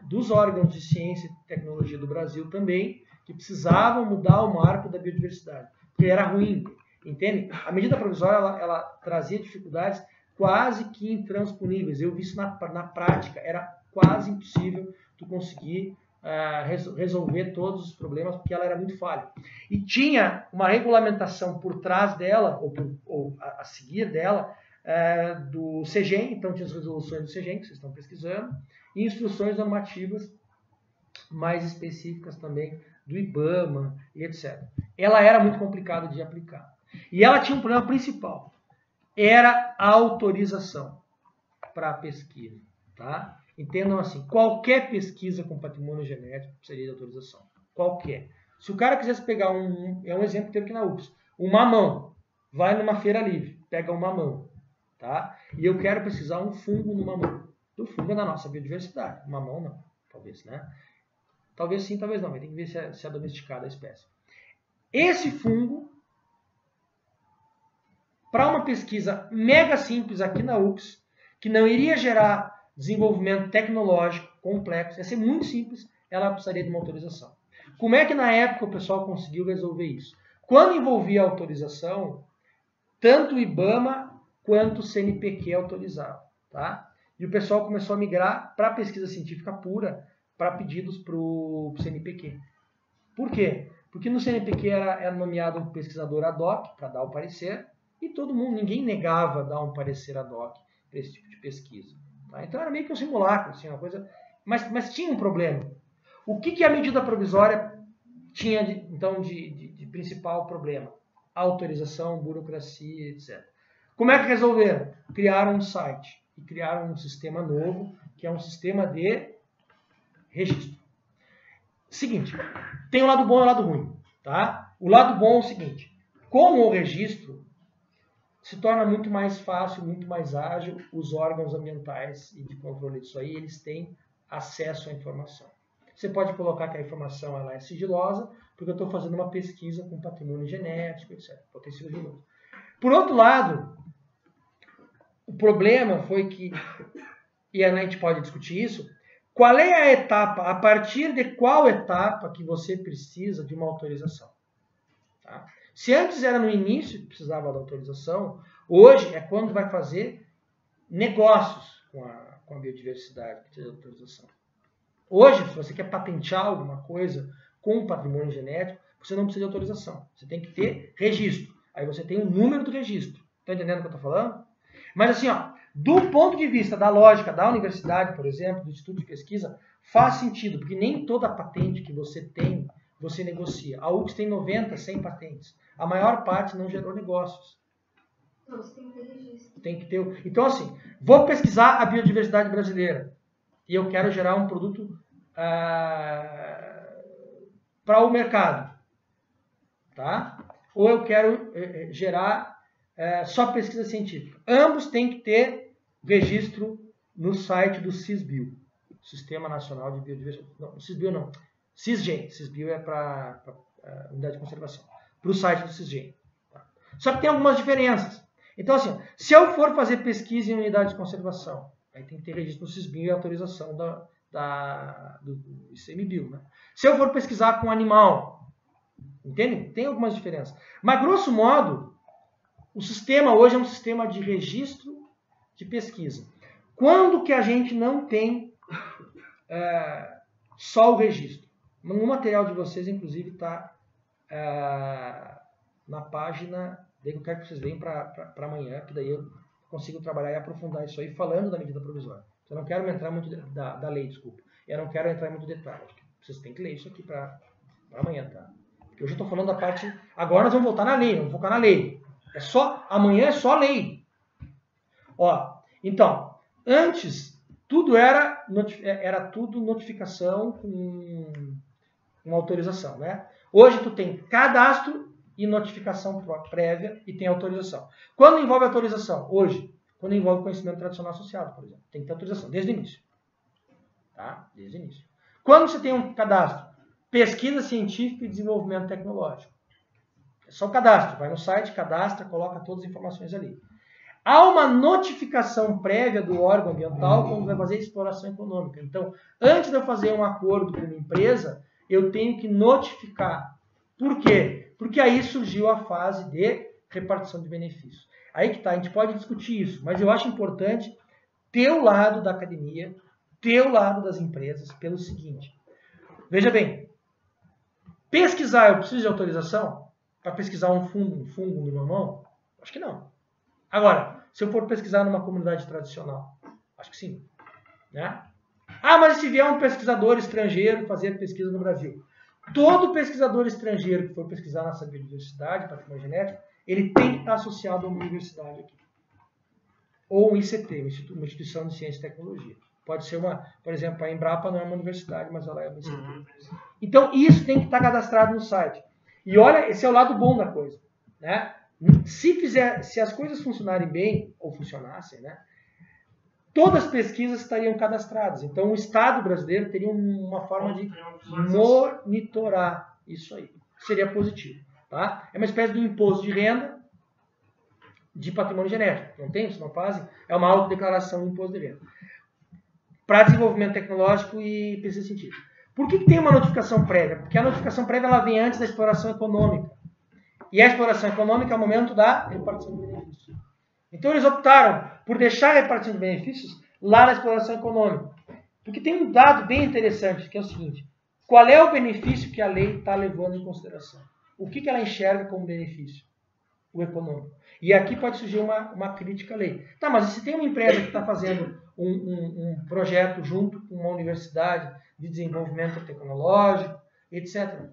dos órgãos de ciência e tecnologia do Brasil também, que precisavam mudar o marco da biodiversidade, porque era ruim, entende? A medida provisória ela trazia dificuldades quase que intransponíveis. Eu vi isso na prática, era quase impossível tu conseguir resolver todos os problemas, porque ela era muito falha. E tinha uma regulamentação por trás dela, ou a seguir dela, do CEGEM, então tinha as resoluções do CEGEM, que vocês estão pesquisando, e instruções normativas mais específicas também do IBAMA e etc. Ela era muito complicada de aplicar. E ela tinha um problema principal, era a autorização para a pesquisa. Tá? Entendam assim, qualquer pesquisa com patrimônio genético precisaria de autorização. Qualquer. Se o cara quisesse pegar é um exemplo que teve aqui na UFS, um mamão, vai numa feira livre, pega um mamão, tá? E eu quero pesquisar um fungo no mamão. O fungo é da nossa biodiversidade. O mamão não, talvez, né? Talvez sim, talvez não. Vai ter que ver se é domesticada a espécie. Esse fungo, para uma pesquisa mega simples aqui na UFS, que não iria gerar desenvolvimento tecnológico complexo, ia ser muito simples, ela precisaria de uma autorização. Como é que na época o pessoal conseguiu resolver isso? Quando envolvia a autorização, tanto o IBAMA quanto o CNPq autorizavam. Tá? E o pessoal começou a migrar para a pesquisa científica pura, para pedidos para o CNPq. Por quê? Porque no CNPq era nomeado um pesquisador ad hoc para dar o parecer, e ninguém negava dar um parecer ad hoc para esse tipo de pesquisa. Tá? Então era meio que um simulacro, assim, uma coisa. Mas tinha um problema. O que a medida provisória tinha de principal problema? Autorização, burocracia, etc. Como é que resolveram? Criaram um site e criaram um sistema novo, que é um sistema de registro. Seguinte, tem o lado bom e o lado ruim. Tá? O lado bom é o seguinte, com o registro, se torna muito mais fácil, muito mais ágil, os órgãos ambientais e de controle disso aí, eles têm acesso à informação. Você pode colocar que a informação ela é sigilosa, porque eu estou fazendo uma pesquisa com patrimônio genético, etc. Pode ter sigiloso. Por outro lado, o problema foi que e a gente pode discutir isso, qual é a etapa, a partir de qual etapa que você precisa de uma autorização. Tá? Se antes era no início que precisava da autorização, hoje é quando vai fazer negócios com a biodiversidade que precisa de autorização. Hoje, se você quer patentear alguma coisa com patrimônio genético, você não precisa de autorização. Você tem que ter registro. Aí você tem o número do registro. Está entendendo o que eu estou falando? Mas assim, ó, do ponto de vista da lógica da universidade, por exemplo, do Instituto de Pesquisa, faz sentido, porque nem toda patente que você tem, você negocia. A UFRGS tem 90, 100 patentes. A maior parte não gerou negócios. Não, você tem que ter registro. Tem que ter. Então, assim, vou pesquisar a biodiversidade brasileira e eu quero gerar um produto para o mercado. Tá? Ou eu quero gerar só pesquisa científica. Ambos têm que ter registro no site do CISBio, Sistema Nacional de Biodiversidade. Não, CISBio não. CISGEM. CISBio é para unidade de conservação. Para o site do CISGEM. Tá? Só que tem algumas diferenças. Então, assim, se eu for fazer pesquisa em unidade de conservação, aí tem que ter registro no CISBio e autorização do ICMBio. Né? Se eu for pesquisar com animal, entende? Tem algumas diferenças. Mas, grosso modo, o sistema hoje é um sistema de registro de pesquisa. Quando que a gente não tem só o registro? No material de vocês, inclusive, está na página, daí eu quero que vocês venham para amanhã, que daí eu consigo trabalhar e aprofundar isso aí, falando da medida provisória. Eu não quero entrar muito da lei, desculpa. Eu não quero entrar em muito detalhe. Vocês têm que ler isso aqui para amanhã, tá? Porque hoje eu estou falando da parte... Agora nós vamos voltar na lei, vamos focar na lei. Amanhã é só lei. Ó, então, antes, tudo era tudo notificação com autorização, né? Hoje tu tem cadastro e notificação prévia e tem autorização. Quando envolve autorização? Hoje, quando envolve conhecimento tradicional associado, por exemplo, tem que ter autorização desde o início. Tá? Desde o início. Quando você tem um cadastro, pesquisa científica e desenvolvimento tecnológico. É só o cadastro, vai no site, cadastra, coloca todas as informações ali. Há uma notificação prévia do órgão ambiental quando vai fazer exploração econômica. Então, antes de eu fazer um acordo com uma empresa, eu tenho que notificar. Por quê? Porque aí surgiu a fase de repartição de benefícios. Aí que tá, a gente pode discutir isso, mas eu acho importante ter o lado da academia, ter o lado das empresas, pelo seguinte. Veja bem, pesquisar, eu preciso de autorização para pesquisar um fungo no mamão? Acho que não. Agora, se eu for pesquisar numa comunidade tradicional, acho que sim. Né? Ah, mas se vier um pesquisador estrangeiro fazer pesquisa no Brasil? Todo pesquisador estrangeiro que for pesquisar nossa biodiversidade, patrimônio genético, ele tem que estar associado a uma universidade aqui. Ou um ICT, uma instituição de ciência e tecnologia. Pode ser por exemplo, a Embrapa não é uma universidade, mas ela é uma ICT. Então, isso tem que estar cadastrado no site. E olha, esse é o lado bom da coisa. Né? Se as coisas funcionarem bem, ou funcionassem, né? Todas as pesquisas estariam cadastradas. Então, o Estado brasileiro teria uma forma de monitorar isso aí. Seria positivo. Tá? É uma espécie de um imposto de renda de patrimônio genético. Não tem? Isso não fazem? É uma autodeclaração de imposto de renda. Para desenvolvimento tecnológico e pesquisa científica. Por que tem uma notificação prévia? Porque a notificação prévia ela vem antes da exploração econômica. E a exploração econômica é o momento da repartição de benefícios. Então eles optaram por deixar a repartição de benefícios lá na exploração econômica. Porque tem um dado bem interessante, que é o seguinte. Qual é o benefício que a lei está levando em consideração? O que ela enxerga como benefício? O econômico. E aqui pode surgir uma crítica à lei. Tá, mas se tem uma empresa que está fazendo um projeto junto com uma universidade de desenvolvimento tecnológico, etc.,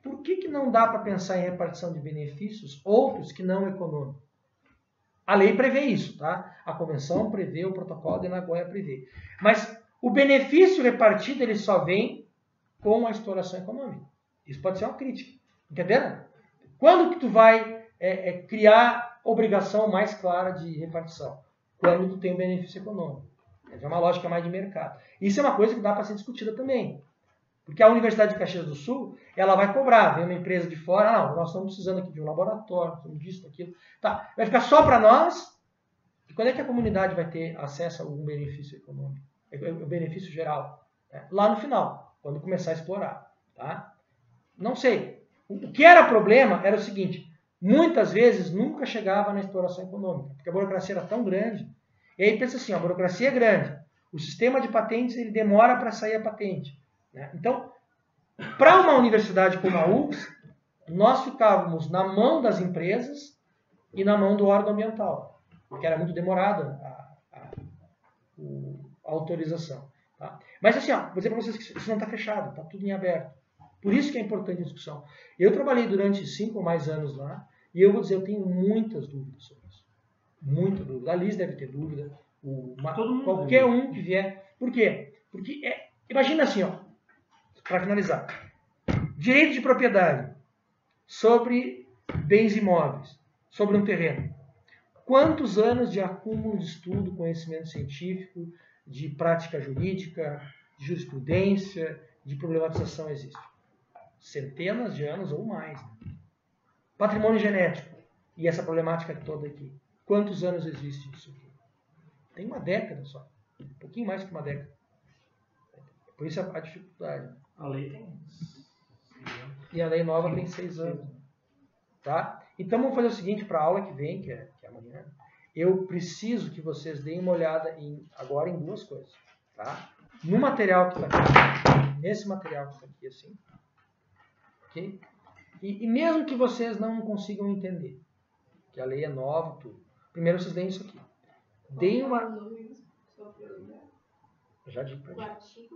por que não dá para pensar em repartição de benefícios outros que não econômicos? A lei prevê isso, tá? A convenção prevê, o protocolo de Nagoya prevê. Mas o benefício repartido ele só vem com a exploração econômica. Isso pode ser uma crítica. Entenderam? Quando que tu vai criar obrigação mais clara de repartição? Quando tu tem um benefício econômico. É uma lógica mais de mercado. Isso é uma coisa que dá para ser discutida também. Porque a Universidade de Caxias do Sul, ela vai cobrar, vem uma empresa de fora, não, nós estamos precisando aqui de um laboratório, disso, daquilo. Tá, vai ficar só para nós, E quando é que a comunidade vai ter acesso a algum benefício econômico? O benefício geral? Né? Lá no final, quando começar a explorar. Tá? Não sei. O que era problema era o seguinte, muitas vezes nunca chegava na exploração econômica, porque a burocracia era tão grande. E aí pensa assim, a burocracia é grande, o sistema de patentes ele demora para sair a patente. Né? Então, para uma universidade como a UFS, nós ficávamos na mão das empresas e na mão do órgão ambiental, porque era muito demorada a autorização. Tá? Mas assim, vou dizer para vocês que isso não está fechado, está tudo em aberto. Por isso que é importante a discussão. Eu trabalhei durante 5 ou mais anos lá, e eu vou dizer, eu tenho muitas dúvidas sobre isso. Muita dúvida. A Liz deve ter dúvida, qualquer um que vier. Por quê? Porque, imagina assim, para finalizar. Direito de propriedade sobre bens imóveis, sobre um terreno. Quantos anos de acúmulo de estudo, conhecimento científico, de prática jurídica, de jurisprudência, de problematização existe? Centenas de anos ou mais. Patrimônio genético e essa problemática toda aqui. Quantos anos existe isso aqui? Tem uma década só. Um pouquinho mais que uma década. Por isso a dificuldade. A lei tem 6 anos. E a lei nova tem 6 anos. Tá? Então vamos fazer o seguinte para a aula que vem, que é amanhã. Eu preciso que vocês deem uma olhada agora em 2 coisas. Tá? No material que está aqui. Nesse material que está aqui assim. Okay? E mesmo que vocês não consigam entender, que a lei é nova, tudo. Primeiro vocês deem isso aqui. Deem uma... Já digo para gente.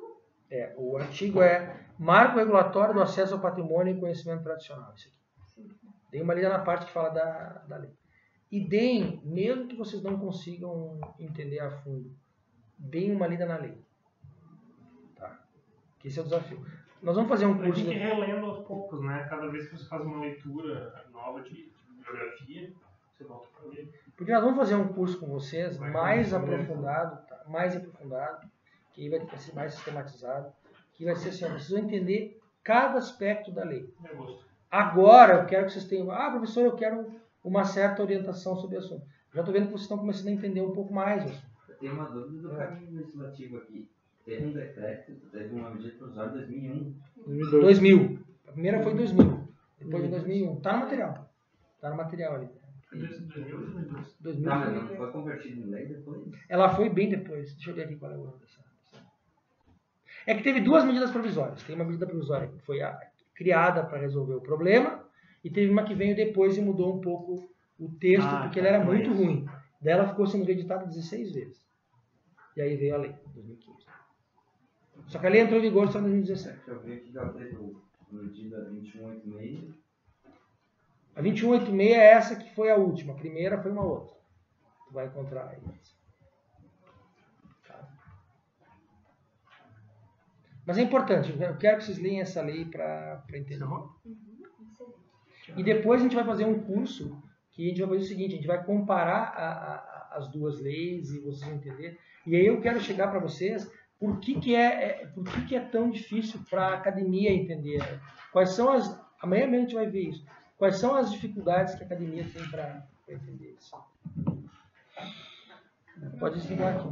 O artigo é Marco Regulatório do Acesso ao Patrimônio e Conhecimento Tradicional. Isso aqui. Deem uma lida na parte que fala da lei. E deem, mesmo que vocês não consigam entender a fundo, deem uma lida na lei. Tá? Que esse é o desafio. Nós vamos fazer um curso... A gente relendo aos poucos, né? Cada vez que você faz uma leitura nova de bibliografia, você volta para ler. Porque nós vamos fazer um curso com vocês mais aprofundado, que vai ser mais sistematizado, que vai ser assim, vocês vão entender cada aspecto da lei. Agora, eu quero que vocês tenham... professor, eu quero uma certa orientação sobre o assunto. Já estou vendo que vocês estão começando a entender um pouco mais o assunto. Eu tenho uma dúvida do caminho legislativo aqui. Teve um decreto, teve uma medida provisória em 2001. 2000. A primeira foi em 2000. Depois de 2001. Tá no material. Tá no material ali. 2000. Não, mas não foi convertido em lei depois? Ela foi bem depois. Deixa eu ver aqui qual é o ano dessa. É que teve 2 medidas provisórias. Tem uma medida provisória que foi criada para resolver o problema e teve uma que veio depois e mudou um pouco o texto porque ele era muito ruim. Daí ela ficou sendo reeditada 16 vezes. E aí veio a lei, em 2015. Só que a lei entrou em vigor só em 2017. Eu vi que já teve a medida 2186. A 2186 é essa que foi a última. A primeira foi uma outra. Tu vai encontrar aí. Tá. Mas é importante. Eu quero que vocês leiam essa lei para entender. E depois a gente vai fazer um curso que a gente vai fazer o seguinte. A gente vai comparar as 2 leis e vocês vão entender. E aí eu quero chegar para vocês... Por que é tão difícil para a academia entender? Quais são amanhã mesmo a gente vai ver isso. Quais são as dificuldades que a academia tem para entender isso? Pode desligar aqui.